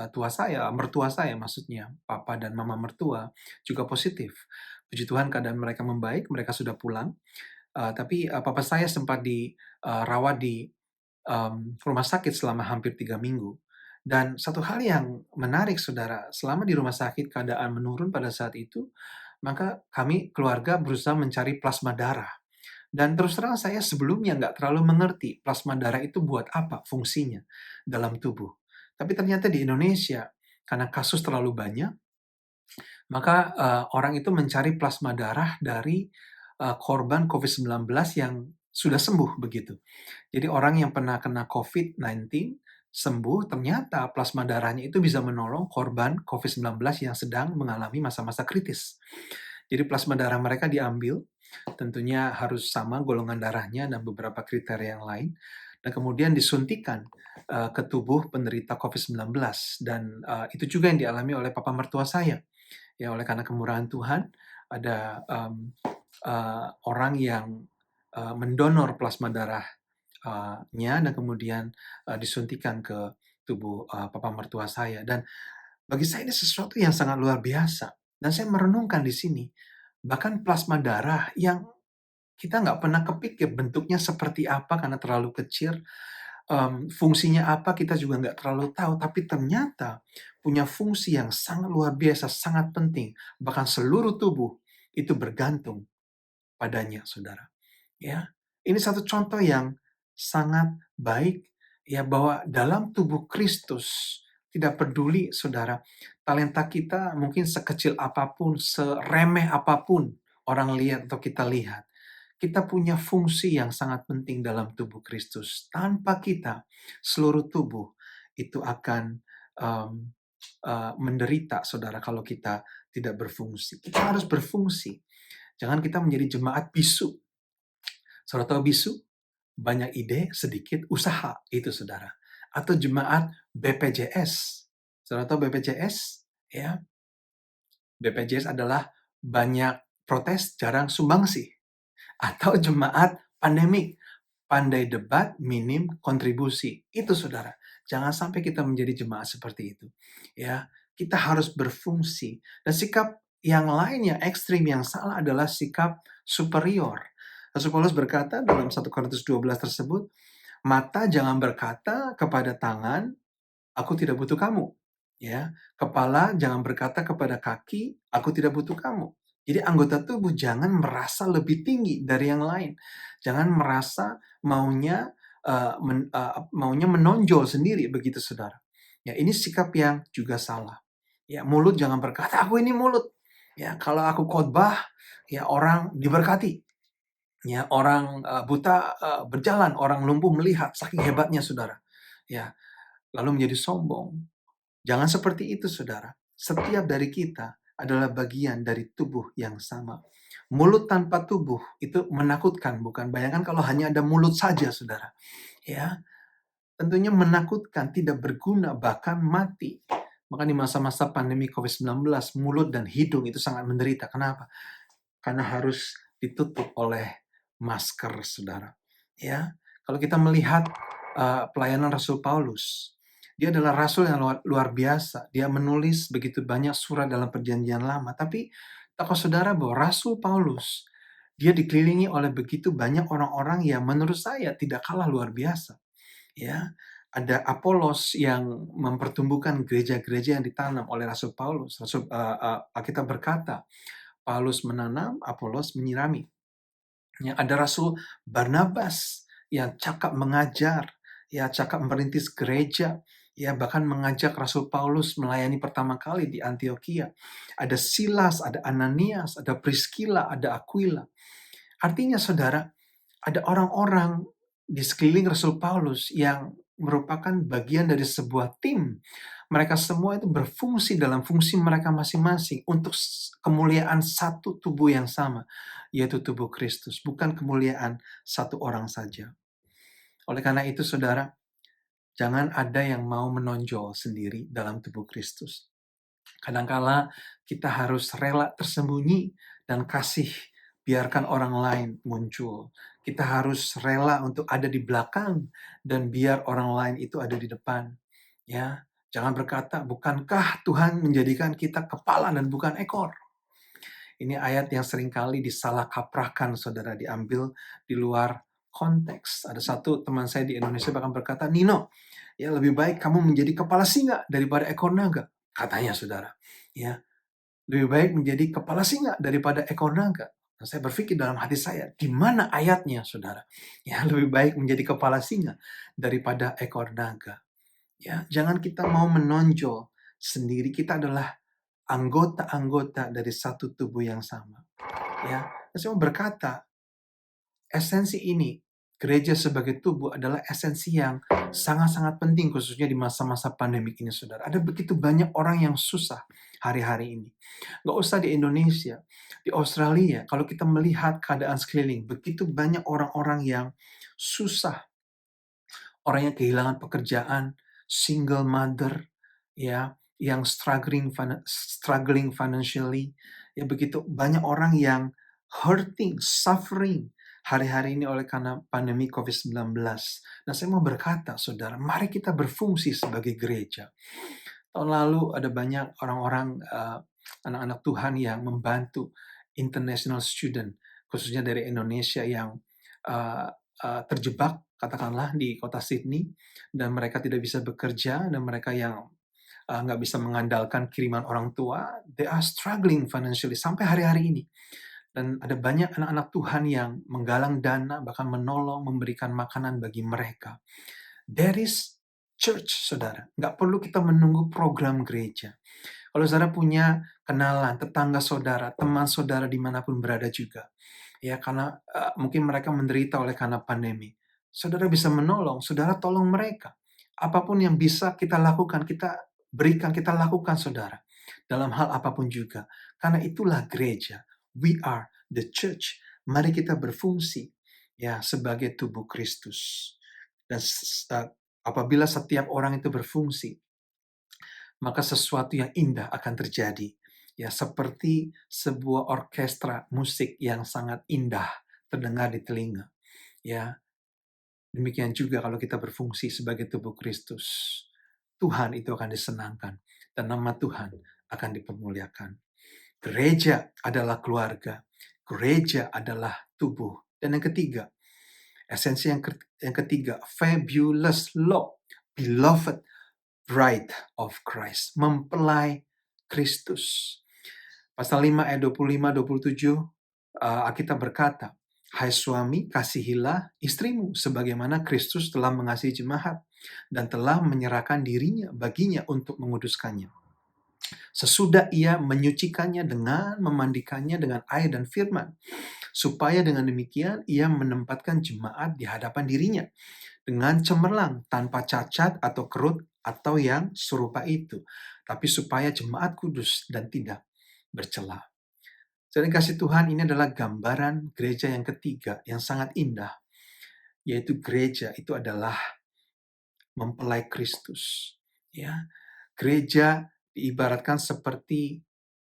tua saya, mertua saya maksudnya, papa dan mama mertua juga positif. Puji Tuhan keadaan mereka membaik, mereka sudah pulang. Tapi papa saya sempat dirawat di rumah sakit selama hampir 3 minggu. Dan satu hal yang menarik saudara, selama di rumah sakit keadaan menurun pada saat itu, maka kami keluarga berusaha mencari plasma darah. Dan terus terang saya sebelumnya nggak terlalu mengerti plasma darah itu buat apa fungsinya dalam tubuh. Tapi ternyata di Indonesia, karena kasus terlalu banyak, maka orang itu mencari plasma darah dari korban COVID-19 yang sudah sembuh begitu. Jadi orang yang pernah kena COVID-19 sembuh, ternyata plasma darahnya itu bisa menolong korban COVID-19 yang sedang mengalami masa-masa kritis. Jadi plasma darah mereka diambil, tentunya harus sama golongan darahnya dan beberapa kriteria yang lain, dan kemudian disuntikan ke tubuh penderita COVID-19. Dan itu juga yang dialami oleh papa mertua saya. Ya, oleh karena kemurahan Tuhan, ada orang yang mendonor plasma darahnya dan kemudian disuntikan ke tubuh papa mertua saya. Dan bagi saya ini sesuatu yang sangat luar biasa. Dan saya merenungkan di sini, bahkan plasma darah yang kita nggak pernah kepikir bentuknya seperti apa karena terlalu kecil, fungsinya apa kita juga nggak terlalu tahu, tapi ternyata punya fungsi yang sangat luar biasa, sangat penting. Bahkan seluruh tubuh itu bergantung padanya, saudara. Ya, ini satu contoh yang sangat baik, ya, bahwa dalam tubuh Kristus tidak peduli, saudara, talenta kita mungkin sekecil apapun, seremeh apapun orang lihat atau kita lihat. Kita punya fungsi yang sangat penting dalam tubuh Kristus. Tanpa kita, seluruh tubuh itu akan menderita, saudara, kalau kita tidak berfungsi. Kita harus berfungsi. Jangan kita menjadi jemaat bisu. Saudara tahu bisu? Banyak ide, sedikit usaha. Itu, saudara. Atau jemaat BPJS. Saudara tahu BPJS? Ya, BPJS adalah banyak protes, jarang sumbangsi. Atau jemaat pandemik, pandai debat, minim kontribusi. Itu, saudara. Jangan sampai kita menjadi jemaat seperti itu. Ya, kita harus berfungsi. Dan sikap yang lain yang ekstrim yang salah adalah sikap superior. Rasul Paulus berkata dalam 1 Korintus 12 tersebut, mata jangan berkata kepada tangan, aku tidak butuh kamu. Ya, kepala jangan berkata kepada kaki, aku tidak butuh kamu. Jadi anggota tubuh jangan merasa lebih tinggi dari yang lain. Jangan merasa maunya menonjol sendiri, begitu, saudara. Ya, ini sikap yang juga salah. Ya, mulut jangan berkata, aku ini mulut. Ya, kalau aku khotbah, ya orang diberkati. Ya, orang buta berjalan, orang lumpuh melihat, saking hebatnya, saudara. Ya, lalu menjadi sombong. Jangan seperti itu, saudara. Setiap dari kita adalah bagian dari tubuh yang sama. Mulut tanpa tubuh itu menakutkan, bukan? Bayangkan kalau hanya ada mulut saja, saudara. Ya, tentunya menakutkan, tidak berguna, bahkan mati. Maka di masa-masa pandemi COVID-19, mulut dan hidung itu sangat menderita. Kenapa? Karena harus ditutup oleh masker, saudara. Ya, kalau kita melihat pelayanan Rasul Paulus, dia adalah rasul yang luar biasa. Dia menulis begitu banyak surat dalam Perjanjian Lama. Tapi tahukah saudara bahwa Rasul Paulus, dia dikelilingi oleh begitu banyak orang-orang yang menurut saya tidak kalah luar biasa. Ya, ada Apolos yang mempertumbuhkan gereja-gereja yang ditanam oleh Rasul Paulus. Alkitab berkata, Paulus menanam, Apolos menyirami. Ya, ada Rasul Barnabas yang cakap mengajar, ya, cakap merintis gereja, Ya, bahkan mengajak Rasul Paulus melayani pertama kali di Antioquia. Ada Silas, ada Ananias, ada Priscilla, ada Aquila. Artinya saudara, ada orang-orang di sekeliling Rasul Paulus yang merupakan bagian dari sebuah tim. Mereka semua itu berfungsi dalam fungsi mereka masing-masing untuk kemuliaan satu tubuh yang sama, yaitu tubuh Kristus, bukan kemuliaan satu orang saja. Oleh karena itu saudara, jangan ada yang mau menonjol sendiri dalam tubuh Kristus. Kadangkala kita harus rela tersembunyi dan kasih biarkan orang lain muncul. Kita harus rela untuk ada di belakang dan biar orang lain itu ada di depan. Ya, jangan berkata, bukankah Tuhan menjadikan kita kepala dan bukan ekor? Ini ayat yang seringkali disalah kaprahkan, saudara, diambil di luar konteks. Ada satu teman saya di Indonesia bahkan berkata, Nino, ya lebih baik kamu menjadi kepala singa daripada ekor naga. Katanya, saudara. Ya, lebih baik menjadi kepala singa daripada ekor naga. Nah, saya berpikir dalam hati saya, di mana ayatnya, saudara? Ya, lebih baik menjadi kepala singa daripada ekor naga. Ya, jangan kita mau menonjol sendiri. Kita adalah anggota-anggota dari satu tubuh yang sama. Ya, saya mau berkata, esensi ini, gereja sebagai tubuh adalah esensi yang sangat-sangat penting, khususnya di masa-masa pandemik ini, saudara. Ada begitu banyak orang yang susah hari-hari ini. Gak usah di Indonesia, di Australia, kalau kita melihat keadaan sekeliling, begitu banyak orang-orang yang susah. Orang yang kehilangan pekerjaan, single mother, ya, yang struggling financially, ya begitu banyak orang yang hurting, suffering hari-hari ini oleh karena pandemi COVID-19. Nah, saya mau berkata, saudara, mari kita berfungsi sebagai gereja. Tahun lalu ada banyak orang-orang, anak-anak Tuhan yang membantu international student, khususnya dari Indonesia yang terjebak, katakanlah di kota Sydney, dan mereka tidak bisa bekerja, dan mereka yang nggak bisa mengandalkan kiriman orang tua, they are struggling financially sampai hari-hari ini. Dan ada banyak anak-anak Tuhan yang menggalang dana, bahkan menolong, memberikan makanan bagi mereka. There is church, saudara. Nggak perlu kita menunggu program gereja. Kalau saudara punya kenalan, tetangga saudara, teman saudara dimanapun berada juga, ya karena mungkin mereka menderita oleh karena pandemi, saudara bisa menolong, saudara tolong mereka. Apapun yang bisa kita lakukan, kita berikan, kita lakukan, saudara. Dalam hal apapun juga. Karena itulah gereja. We are the church. Mari kita berfungsi ya sebagai tubuh Kristus. Dan apabila setiap orang itu berfungsi, maka sesuatu yang indah akan terjadi. Ya, seperti sebuah orkestra musik yang sangat indah terdengar di telinga. Ya, demikian juga kalau kita berfungsi sebagai tubuh Kristus. Tuhan itu akan disenangkan dan nama Tuhan akan dipermuliakan. Gereja adalah keluarga. Gereja adalah tubuh. Dan yang ketiga, esensi yang ketiga, fabulous law, beloved bride of Christ, mempelai Kristus. Pasal 5 ayat 25-27, Alkitab berkata, hai suami, kasihilah istrimu sebagaimana Kristus telah mengasihi jemaat dan telah menyerahkan dirinya baginya untuk menguduskannya. Sesudah ia menyucikannya dengan memandikannya dengan air dan firman, supaya dengan demikian ia menempatkan jemaat di hadapan dirinya dengan cemerlang, tanpa cacat atau kerut atau yang serupa itu, tapi supaya jemaat kudus dan tidak bercela. Jadi kasih Tuhan, ini adalah gambaran gereja yang ketiga yang sangat indah, yaitu gereja itu adalah mempelai Kristus. Ya, gereja diibaratkan seperti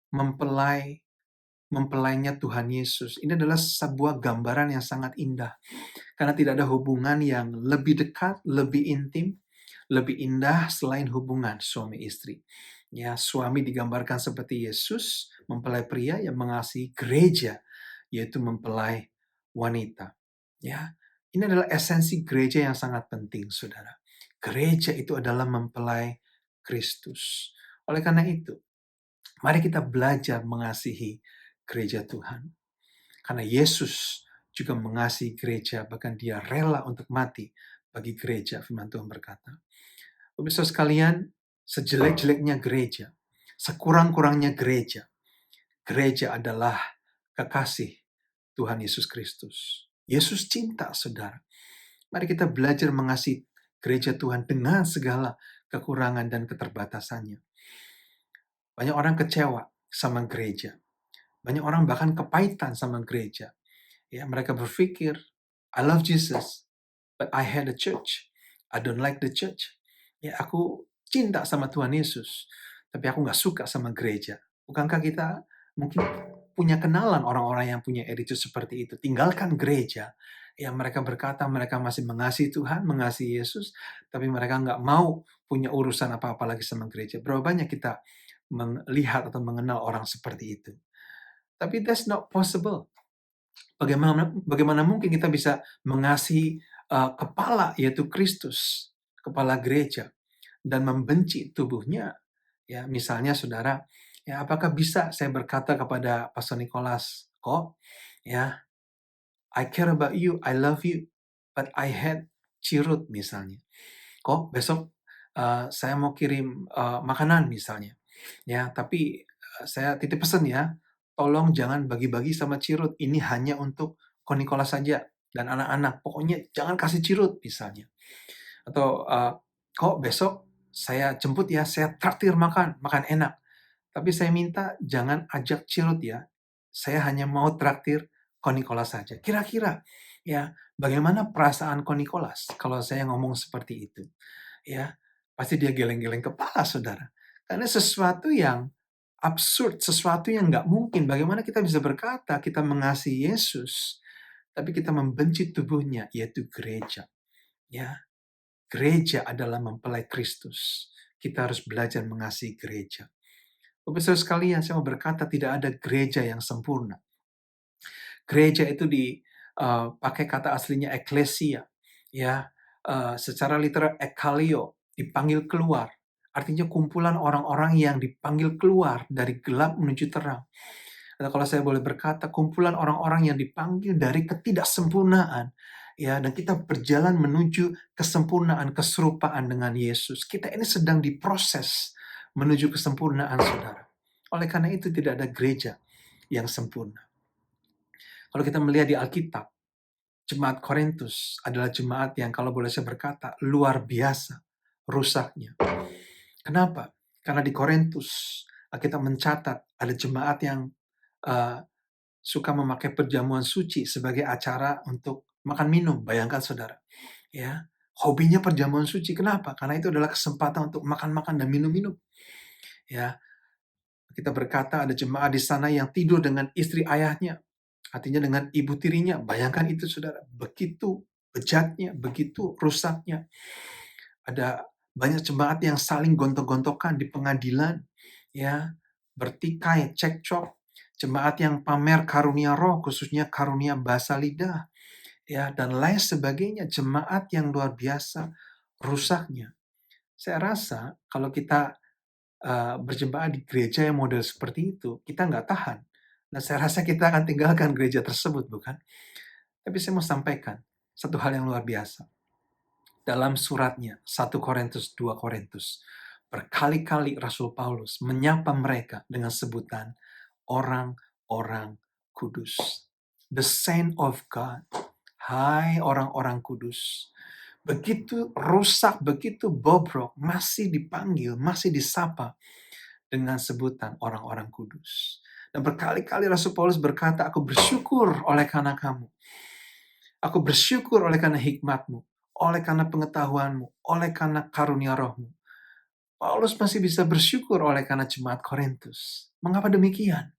mempelainya Tuhan Yesus. Ini adalah sebuah gambaran yang sangat indah. Karena tidak ada hubungan yang lebih dekat, lebih intim, lebih indah selain hubungan suami istri. Ya, suami digambarkan seperti Yesus, mempelai pria yang mengasihi gereja, yaitu mempelai wanita. Ya, ini adalah esensi gereja yang sangat penting, saudara. Gereja itu adalah mempelai Kristus. Oleh karena itu, mari kita belajar mengasihi gereja Tuhan. Karena Yesus juga mengasihi gereja, bahkan dia rela untuk mati bagi gereja, firman Tuhan berkata. Pemirsa sekalian, sejelek-jeleknya gereja, sekurang-kurangnya gereja, gereja adalah kekasih Tuhan Yesus Kristus. Yesus cinta, saudara. Mari kita belajar mengasihi gereja Tuhan dengan segala kekurangan dan keterbatasannya. Banyak orang kecewa sama gereja. Banyak orang bahkan kepahitan sama gereja. Ya, mereka berpikir, I love Jesus, but I hate the church. I don't like the church. Ya, aku cinta sama Tuhan Yesus, tapi aku nggak suka sama gereja. Bukankah kita mungkin punya kenalan orang-orang yang punya attitude seperti itu? Tinggalkan gereja. Ya, mereka berkata mereka masih mengasihi Tuhan, mengasihi Yesus, tapi mereka nggak mau punya urusan apa-apa lagi sama gereja. Berapa banyak kita melihat atau mengenal orang seperti itu? Tapi that's not possible. Bagaimana mungkin kita bisa mengasihi kepala, yaitu Kristus, kepala gereja, dan membenci tubuhnya? Ya, misalnya saudara, ya apakah bisa saya berkata kepada Pastor Nicholas, kok, ya, I care about you, I love you, but I hate Cirut misalnya. Kok besok saya mau kirim makanan misalnya, ya, tapi saya titip pesan ya, tolong jangan bagi-bagi sama Cirut. Ini hanya untuk Ko Nicholas saja dan anak-anak. Pokoknya jangan kasih Cirut misalnya. Atau kok besok saya jemput ya, saya traktir makan enak. Tapi saya minta jangan ajak Cirut ya. Saya hanya mau traktir Ko Nicholas saja. Kira-kira ya bagaimana perasaan Ko Nicholas kalau saya ngomong seperti itu? Ya, pasti dia geleng-geleng kepala, saudara. Karena sesuatu yang absurd, sesuatu yang nggak mungkin. Bagaimana kita bisa berkata kita mengasihi Yesus, tapi kita membenci tubuhnya, yaitu gereja. Ya, gereja adalah mempelai Kristus. Kita harus belajar mengasihi gereja. Bapak-Ibu sekalian, saya mau berkata tidak ada gereja yang sempurna. Gereja itu dipakai kata aslinya eklesia, ya, secara literal ekalio, dipanggil keluar. Artinya kumpulan orang-orang yang dipanggil keluar dari gelap menuju terang. Atau kalau saya boleh berkata, kumpulan orang-orang yang dipanggil dari ketidaksempurnaan, ya, dan kita berjalan menuju kesempurnaan, keserupaan dengan Yesus. Kita ini sedang diproses menuju kesempurnaan, saudara. Oleh karena itu tidak ada gereja yang sempurna. Kalau kita melihat di Alkitab, jemaat Korintus adalah jemaat yang kalau boleh saya berkata, luar biasa rusaknya. Kenapa? Karena di Korintus, kita mencatat ada jemaat yang suka memakai perjamuan suci sebagai acara untuk makan minum. Bayangkan saudara, ya, hobinya perjamuan suci. Kenapa? Karena itu adalah kesempatan untuk makan-makan dan minum-minum. Ya, kita berkata ada jemaat di sana yang tidur dengan istri ayahnya, artinya dengan ibu tirinya. Bayangkan itu saudara, begitu bejatnya, begitu rusaknya. Ada banyak jemaat yang saling gontok-gontokan di pengadilan, ya, bertikai, cekcok. Jemaat yang pamer karunia roh, khususnya karunia bahasa lidah, ya, dan lain sebagainya. Jemaat yang luar biasa rusaknya. Saya rasa kalau kita berjemaat di gereja yang model seperti itu, kita nggak tahan. Nah, saya rasa kita akan tinggalkan gereja tersebut, bukan? Tapi saya mau sampaikan satu hal yang luar biasa. Dalam suratnya, 1 Korintus, 2 Korintus, berkali-kali Rasul Paulus menyapa mereka dengan sebutan orang-orang kudus. The saint of God. Hai orang-orang kudus. Begitu rusak, begitu bobrok, masih dipanggil, masih disapa dengan sebutan orang-orang kudus. Dan berkali-kali Rasul Paulus berkata, aku bersyukur oleh karena kamu. Aku bersyukur oleh karena hikmatmu, oleh karena pengetahuanmu, oleh karena karunia rohmu. Paulus masih bisa bersyukur oleh karena jemaat Korintus. Mengapa demikian?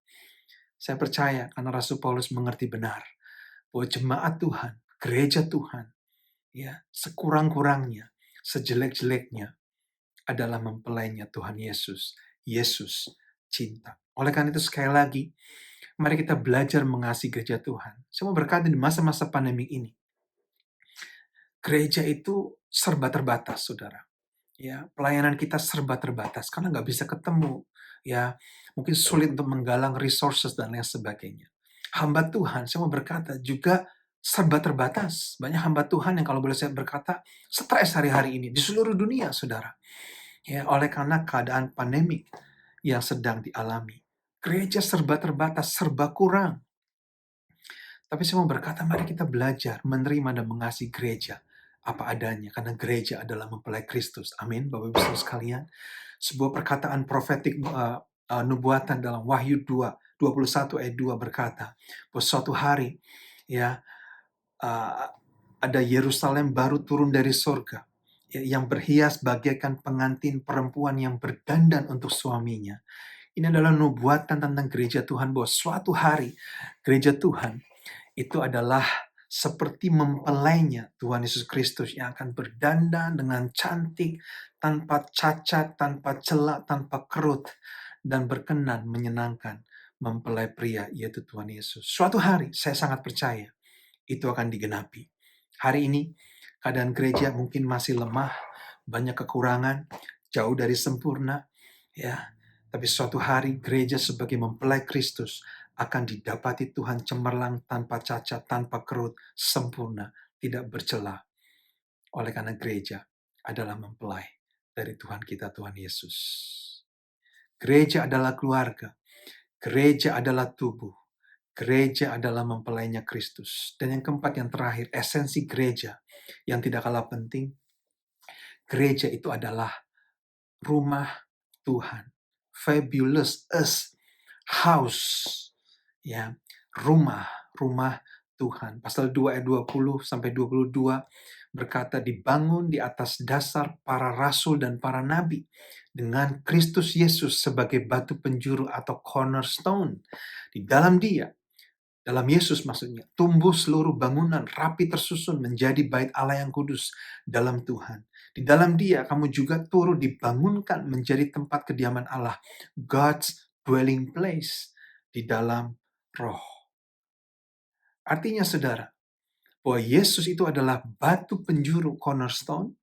Saya percaya karena Rasul Paulus mengerti benar bahwa jemaat Tuhan, gereja Tuhan, ya, sekurang-kurangnya, sejelek-jeleknya adalah mempelainya Tuhan Yesus. Yesus cinta. Oleh karena itu sekali lagi, mari kita belajar mengasihi gereja Tuhan. Saya mau berkata di masa-masa pandemi ini, gereja itu serba terbatas, saudara. Ya, pelayanan kita serba terbatas karena nggak bisa ketemu. Ya, mungkin sulit untuk menggalang resources dan lain sebagainya. Hamba Tuhan, saya mau berkata juga serba terbatas. Banyak hamba Tuhan yang kalau boleh saya berkata, stres hari-hari ini di seluruh dunia, saudara. Ya, oleh karena keadaan pandemik yang sedang dialami. Gereja serba terbatas, serba kurang. Tapi saya mau berkata, mari kita belajar menerima dan mengasihi gereja apa adanya. Karena gereja adalah mempelai Kristus. Amin, Bapak Ibu Saudara sekalian. Sebuah perkataan profetik nubuatan dalam Wahyu 21 ayat 2 berkata, bahwa suatu hari ya uh, ada Yerusalem baru turun dari surga, ya, yang berhias bagaikan pengantin perempuan yang berdandan untuk suaminya. Ini adalah nubuatan tentang gereja Tuhan, bahwa suatu hari gereja Tuhan itu adalah seperti mempelainya Tuhan Yesus Kristus yang akan berdandan dengan cantik, tanpa cacat, tanpa celak, tanpa kerut, dan berkenan menyenangkan mempelai pria, yaitu Tuhan Yesus. Suatu hari saya sangat percaya itu akan digenapi. Hari ini keadaan gereja mungkin masih lemah, banyak kekurangan, jauh dari sempurna, ya. Tapi suatu hari gereja sebagai mempelai Kristus akan didapati Tuhan cemerlang, tanpa cacat, tanpa kerut, sempurna, tidak bercela. Oleh karena gereja adalah mempelai dari Tuhan kita, Tuhan Yesus. Gereja adalah keluarga. Gereja adalah tubuh. Gereja adalah mempelainya Kristus. Dan yang keempat, yang terakhir, esensi gereja yang tidak kalah penting. Gereja itu adalah rumah Tuhan. Fabulous as house. Ya, rumah Tuhan. Pasal 2 ayat 20 sampai 22 berkata, dibangun di atas dasar para rasul dan para nabi dengan Kristus Yesus sebagai batu penjuru atau cornerstone. Di dalam Dia, dalam Yesus maksudnya, tumbuh seluruh bangunan rapi tersusun menjadi bait Allah yang kudus dalam Tuhan. Di dalam Dia kamu juga turut dibangunkan menjadi tempat kediaman Allah, God's dwelling place, di dalam Roh. Artinya saudara, bahwa Yesus itu adalah batu penjuru cornerstone,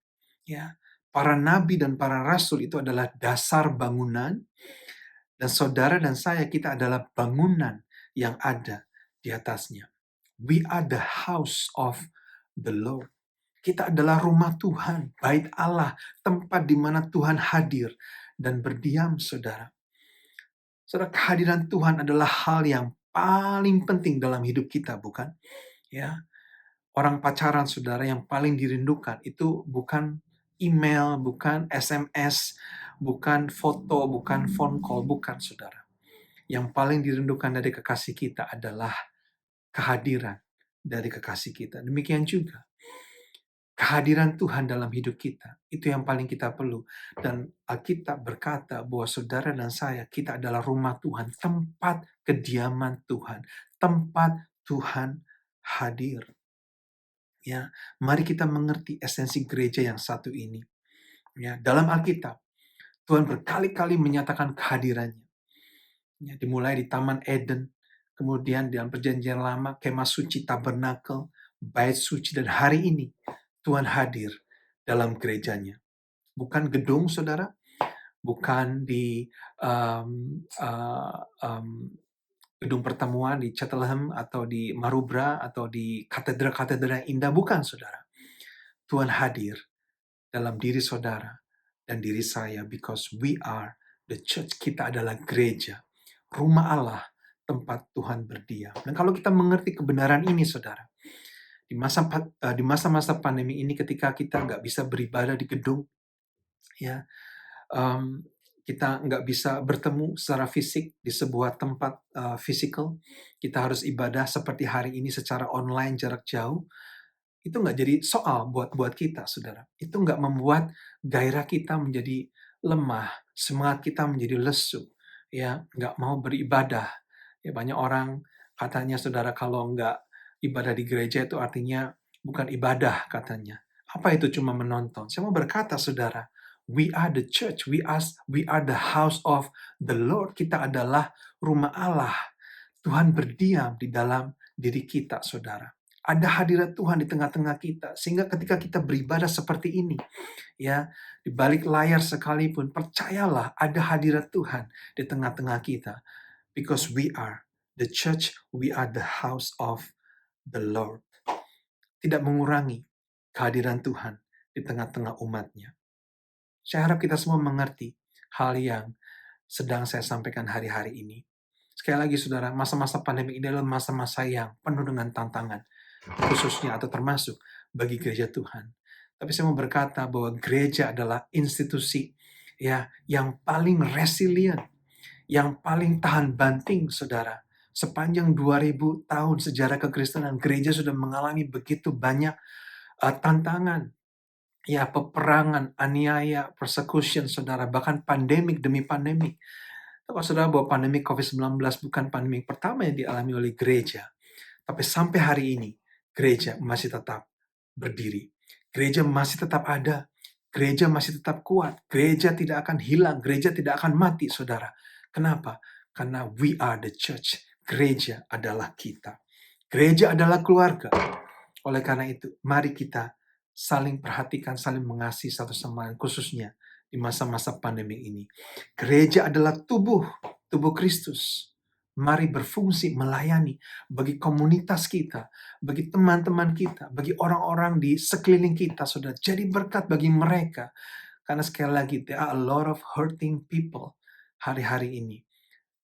ya. Para nabi dan para rasul itu adalah dasar bangunan, dan saudara dan saya, kita adalah bangunan yang ada di atasnya. We are the house of the Lord. Kita adalah rumah Tuhan, bait Allah, tempat di mana Tuhan hadir dan berdiam, saudara. Saudara, kehadiran Tuhan adalah hal yang paling penting dalam hidup kita, bukan? Ya, orang pacaran, saudara, yang paling dirindukan itu bukan email, bukan SMS, bukan foto, bukan phone call, bukan, saudara. Yang paling dirindukan dari kekasih kita adalah kehadiran dari kekasih kita. Demikian juga kehadiran Tuhan dalam hidup kita, itu yang paling kita perlu. Dan Alkitab berkata bahwa saudara dan saya, kita adalah rumah Tuhan, tempat kediaman Tuhan, tempat Tuhan hadir. Ya, mari kita mengerti esensi gereja yang satu ini. Ya, dalam Alkitab, Tuhan berkali-kali menyatakan kehadirannya. Ya, dimulai di Taman Eden, kemudian dalam Perjanjian Lama, kemah suci, tabernakel, bait suci, dan hari ini Tuhan hadir dalam gerejanya. Bukan gedung, saudara, bukan di gedung pertemuan di Cheltenham atau di Marubra atau di katedral-katedral yang indah, bukan, saudara. Tuhan hadir dalam diri saudara dan diri saya, because we are the church. Kita adalah gereja, rumah Allah, tempat Tuhan berdiam. Dan kalau kita mengerti kebenaran ini, saudara, di masa-masa pandemi ini, ketika kita nggak bisa beribadah di gedung, ya, kita nggak bisa bertemu secara fisik di sebuah tempat physical, kita harus ibadah seperti hari ini secara online jarak jauh. Itu nggak jadi soal buat kita, saudara. Itu nggak membuat gairah kita menjadi lemah, semangat kita menjadi lesu, ya, nggak mau beribadah. Ya, banyak orang katanya, saudara, kalau nggak ibadah di gereja itu artinya bukan ibadah, katanya. Apa itu cuma menonton? Saya mau berkata, saudara, we are the church, we are the house of the Lord. Kita adalah rumah Allah. Tuhan berdiam di dalam diri kita, saudara. Ada hadirat Tuhan di tengah-tengah kita, sehingga ketika kita beribadah seperti ini, ya, di balik layar sekalipun, percayalah ada hadirat Tuhan di tengah-tengah kita, because we are the church, we are the house of the Lord. tidak mengurangi kehadiran Tuhan di tengah-tengah umatnya. Saya harap kita semua mengerti hal yang sedang saya sampaikan hari-hari ini. Sekali lagi saudara, masa-masa pandemi ini adalah masa-masa yang penuh dengan tantangan, khususnya atau termasuk bagi gereja Tuhan. Tapi saya mau berkata bahwa gereja adalah institusi yang paling resilient, yang paling tahan banting, saudara. Sepanjang 2000 tahun sejarah kekristenan, gereja sudah mengalami begitu banyak tantangan, peperangan, aniaya, persecution, saudara, bahkan pandemik demi pandemik. Tahu saudara bahwa pandemi COVID-19 bukan pandemi pertama yang dialami oleh gereja. Tapi sampai hari ini, gereja masih tetap berdiri. Gereja masih tetap ada. Gereja masih tetap kuat. Gereja tidak akan hilang. Gereja tidak akan mati, saudara. Kenapa? Karena we are the church. Gereja adalah kita. Gereja adalah keluarga. Oleh karena itu, mari kita saling perhatikan, saling mengasihi satu sama lain, khususnya di masa-masa pandemi ini. Gereja adalah tubuh Kristus. Mari berfungsi melayani bagi komunitas kita, bagi teman-teman kita, bagi orang-orang di sekeliling kita, saudara. Jadi berkat bagi mereka. Karena sekali lagi, there are a lot of hurting people hari-hari ini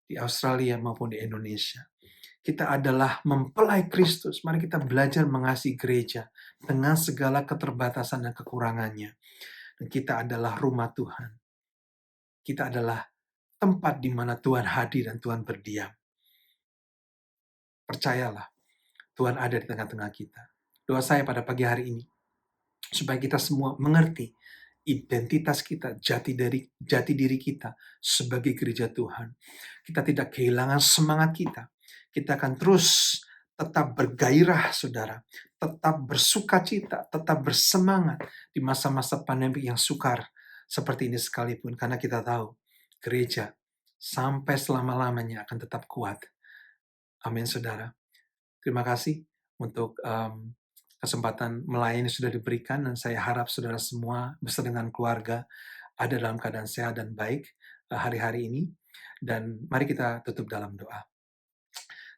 di Australia maupun di Indonesia. Kita adalah mempelai Kristus. Mari kita belajar mengasihi gereja dengan segala keterbatasan dan kekurangannya. Dan kita adalah rumah Tuhan. Kita adalah tempat di mana Tuhan hadir dan Tuhan berdiam. Percayalah, Tuhan ada di tengah-tengah kita. Doa saya pada pagi hari ini, supaya kita semua mengerti identitas kita, jati diri kita sebagai gereja Tuhan. Kita tidak kehilangan semangat kita. Kita akan terus tetap bergairah, saudara. Tetap bersukacita, tetap bersemangat di masa-masa pandemi yang sukar seperti ini sekalipun. Karena kita tahu gereja sampai selama-lamanya akan tetap kuat. Amin, saudara. Terima kasih untuk kesempatan melayani sudah diberikan, dan saya harap saudara semua beserta dengan keluarga ada dalam keadaan sehat dan baik hari-hari ini. Dan mari kita tutup dalam doa.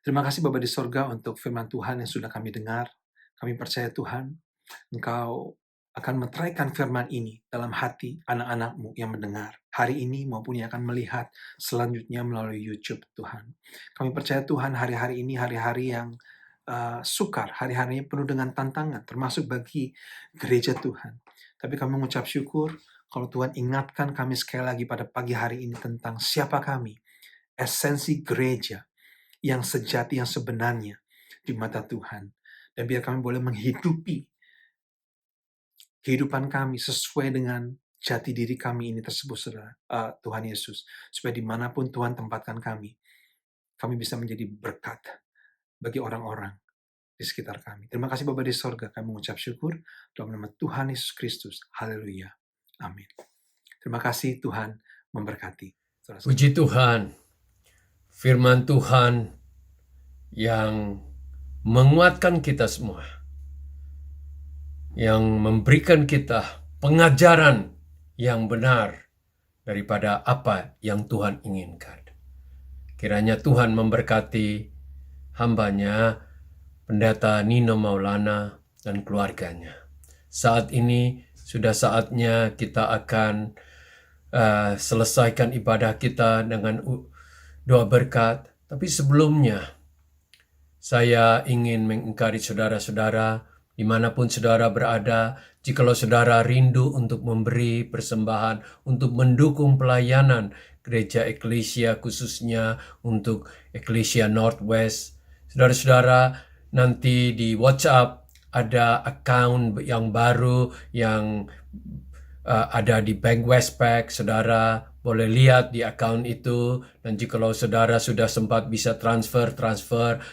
Terima kasih Bapa di sorga untuk firman Tuhan yang sudah kami dengar. Kami percaya Tuhan, Engkau akan meteraikan firman ini dalam hati anak-anak-Mu yang mendengar hari ini maupun yang akan melihat selanjutnya melalui YouTube, Tuhan. Kami percaya Tuhan, hari-hari ini hari-hari yang sukar, hari-harinya penuh dengan tantangan, termasuk bagi gereja Tuhan. Tapi kami mengucap syukur kalau Tuhan ingatkan kami sekali lagi pada pagi hari ini tentang siapa kami, esensi gereja yang sejati, yang sebenarnya di mata Tuhan. Dan biar kami boleh menghidupi kehidupan kami sesuai dengan jati diri kami ini tersebut, saudara, Tuhan Yesus. Supaya dimanapun Tuhan tempatkan kami bisa menjadi berkat bagi orang-orang di sekitar kami. Terima kasih Bapa di sorga, kami mengucap syukur dalam nama Tuhan Yesus Kristus. Haleluya. Amin. Terima kasih, Tuhan memberkati. Puji Tuhan, firman Tuhan yang menguatkan kita semua, yang memberikan kita pengajaran yang benar daripada apa yang Tuhan inginkan. Kiranya Tuhan memberkati hambanya, Pendeta Nino Maulana dan keluarganya. Saat ini sudah saatnya kita akan selesaikan ibadah kita dengan doa berkat. Tapi sebelumnya, saya ingin mengencourage saudara-saudara, dimanapun saudara berada, jikalau saudara rindu untuk memberi persembahan, untuk mendukung pelayanan gereja eklesia, khususnya untuk eklesia Northwest, saudara-saudara, nanti di WhatsApp ada account yang baru yang ada di Bank Westpac. Saudara boleh lihat di account itu, dan jikalau saudara sudah sempat bisa transfer.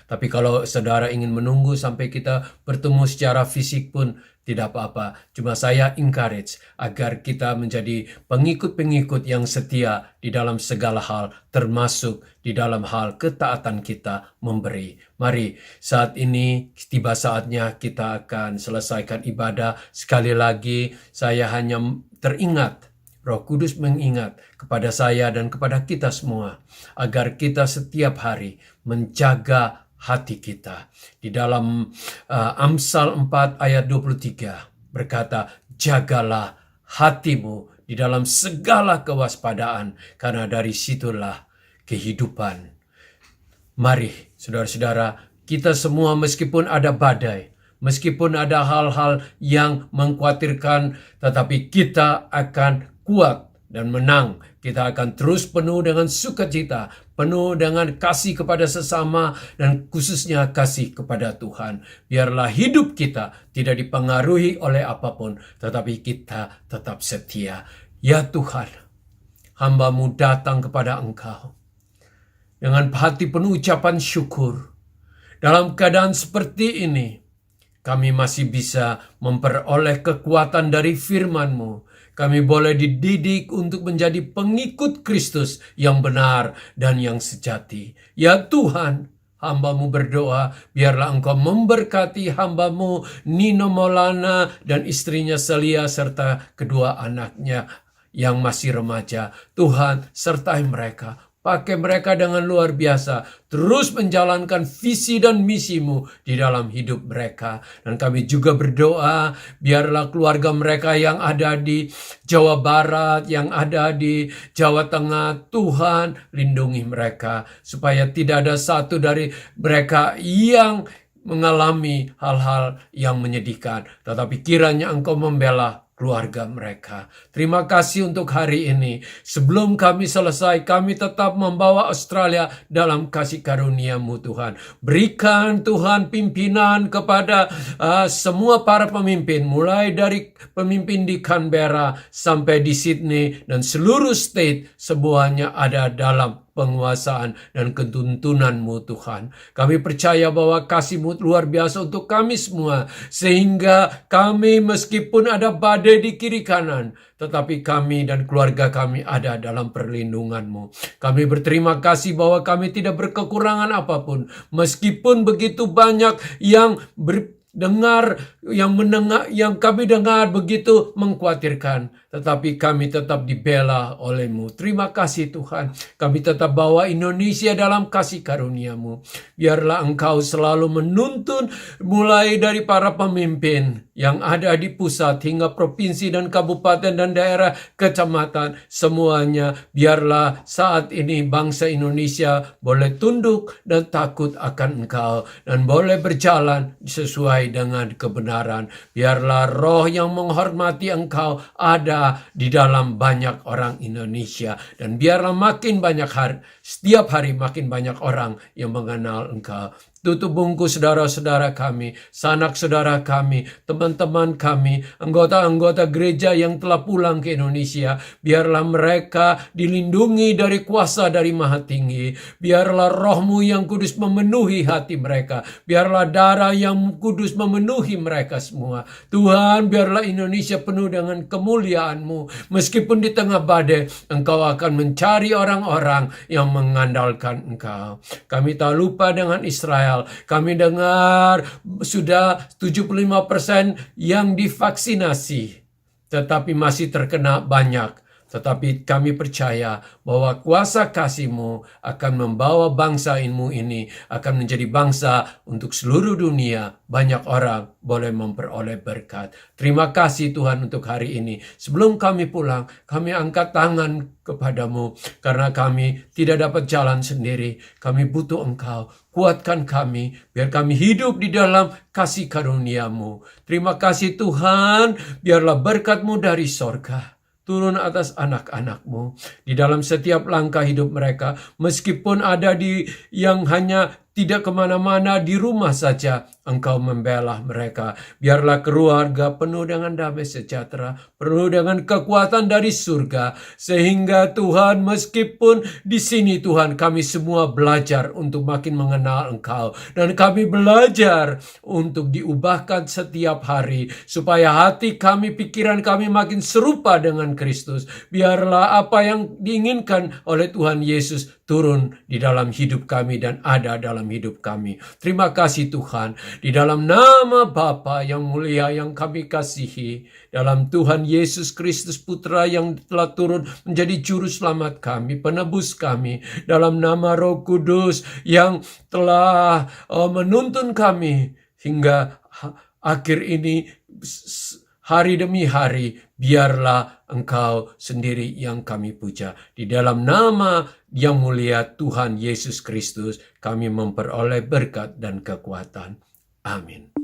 Tapi kalau saudara ingin menunggu sampai kita bertemu secara fisik pun tidak apa-apa. Cuma saya encourage agar kita menjadi pengikut-pengikut yang setia di dalam segala hal, termasuk di dalam hal ketaatan kita memberi. Mari, saat ini tiba saatnya kita akan selesaikan ibadah. Sekali lagi, saya hanya teringat, Roh Kudus mengingat kepada saya dan kepada kita semua, agar kita setiap hari menjaga hati kita. Di dalam Amsal 4 ayat 23 berkata, jagalah hatimu di dalam segala kewaspadaan, karena dari situlah kehidupan. Mari saudara-saudara, kita semua meskipun ada badai, meskipun ada hal-hal yang mengkhawatirkan, tetapi kita akan kuat dan menang. Kita akan terus penuh dengan sukacita, penuh dengan kasih kepada sesama, dan khususnya kasih kepada Tuhan. Biarlah hidup kita tidak dipengaruhi oleh apapun, tetapi kita tetap setia. Ya Tuhan, hamba-Mu datang kepada Engkau dengan hati penuh ucapan syukur. Dalam keadaan seperti ini, kami masih bisa memperoleh kekuatan dari firman-Mu. Kami boleh dididik untuk menjadi pengikut Kristus yang benar dan yang sejati. Ya Tuhan, hamba-Mu berdoa, biarlah Engkau memberkati hamba-Mu Nino Maulana dan istrinya Celia serta kedua anaknya yang masih remaja. Tuhan, sertai mereka. Pakai mereka dengan luar biasa. Terus menjalankan visi dan misi-Mu di dalam hidup mereka. Dan kami juga berdoa, biarlah keluarga mereka yang ada di Jawa Barat, yang ada di Jawa Tengah, Tuhan lindungi mereka. Supaya tidak ada satu dari mereka yang mengalami hal-hal yang menyedihkan. Tetapi kiranya Engkau membela keluarga mereka. Terima kasih untuk hari ini. Sebelum kami selesai, kami tetap membawa Australia dalam kasih karunia-Mu Tuhan. Berikan Tuhan pimpinan kepada semua para pemimpin, mulai dari pemimpin di Canberra sampai di Sydney dan seluruh state, semuanya ada dalam penguasaan dan ketuntunan-Mu Tuhan. Kami percaya bahwa kasih-Mu luar biasa untuk kami semua, sehingga kami meskipun ada badai di kiri kanan, tetapi kami dan keluarga kami ada dalam perlindungan-Mu. Kami berterima kasih bahwa kami tidak berkekurangan apapun, meskipun begitu banyak yang yang kami dengar begitu mengkhawatirkan, tetapi kami tetap dibela oleh-Mu. Terima kasih Tuhan. Kami tetap bawa Indonesia dalam kasih karunia-Mu. Biarlah Engkau selalu menuntun mulai dari para pemimpin yang ada di pusat hingga provinsi dan kabupaten dan daerah kecamatan, semuanya. Biarlah saat ini bangsa Indonesia boleh tunduk dan takut akan Engkau dan boleh berjalan sesuai dengan kebenaran. Biarlah roh yang menghormati Engkau ada di dalam banyak orang Indonesia, dan biarlah makin banyak setiap hari makin banyak orang yang mengenal Engkau. Tutup bungkus saudara-saudara kami, sanak saudara kami, teman-teman kami, anggota-anggota gereja yang telah pulang ke Indonesia. Biarlah mereka dilindungi dari kuasa dari Maha Tinggi. Biarlah roh-Mu yang kudus memenuhi hati mereka. Biarlah darah yang kudus memenuhi mereka semua. Tuhan, biarlah Indonesia penuh dengan kemuliaan-Mu. Meskipun di tengah badai, Engkau akan mencari orang-orang yang mengandalkan Engkau. Kami tak lupa dengan Israel. Kami dengar sudah 75% yang divaksinasi, tetapi masih terkena banyak. Tetapi kami percaya bahwa kuasa kasih-Mu akan membawa bangsa-Mu ini akan menjadi bangsa untuk seluruh dunia. Banyak orang boleh memperoleh berkat. Terima kasih Tuhan untuk hari ini. Sebelum kami pulang, kami angkat tangan kepadamu, karena kami tidak dapat jalan sendiri. Kami butuh Engkau. Kuatkan kami, biar kami hidup di dalam kasih karunia-Mu. Terima kasih Tuhan, biarlah berkat-Mu dari sorga turun atas anak-anak-Mu di dalam setiap langkah hidup mereka. Meskipun ada yang hanya tidak kemana-mana, di rumah saja Engkau membela mereka. Biarlah keluarga penuh dengan damai sejahtera, penuh dengan kekuatan dari surga. Sehingga Tuhan, meskipun di sini Tuhan, kami semua belajar untuk makin mengenal Engkau. Dan kami belajar untuk diubahkan setiap hari, supaya hati kami, pikiran kami makin serupa dengan Kristus. Biarlah apa yang diinginkan oleh Tuhan Yesus turun di dalam hidup kami dan ada dalam hidup kami. Terima kasih Tuhan. Di dalam nama Bapa yang mulia yang kami kasihi, dalam Tuhan Yesus Kristus Putra yang telah turun menjadi juru selamat kami, penebus kami, dalam nama Roh Kudus yang telah menuntun kami hingga akhir ini, hari demi hari, biarlah Engkau sendiri yang kami puja. Di dalam nama yang mulia Tuhan Yesus Kristus, kami memperoleh berkat dan kekuatan. Amin.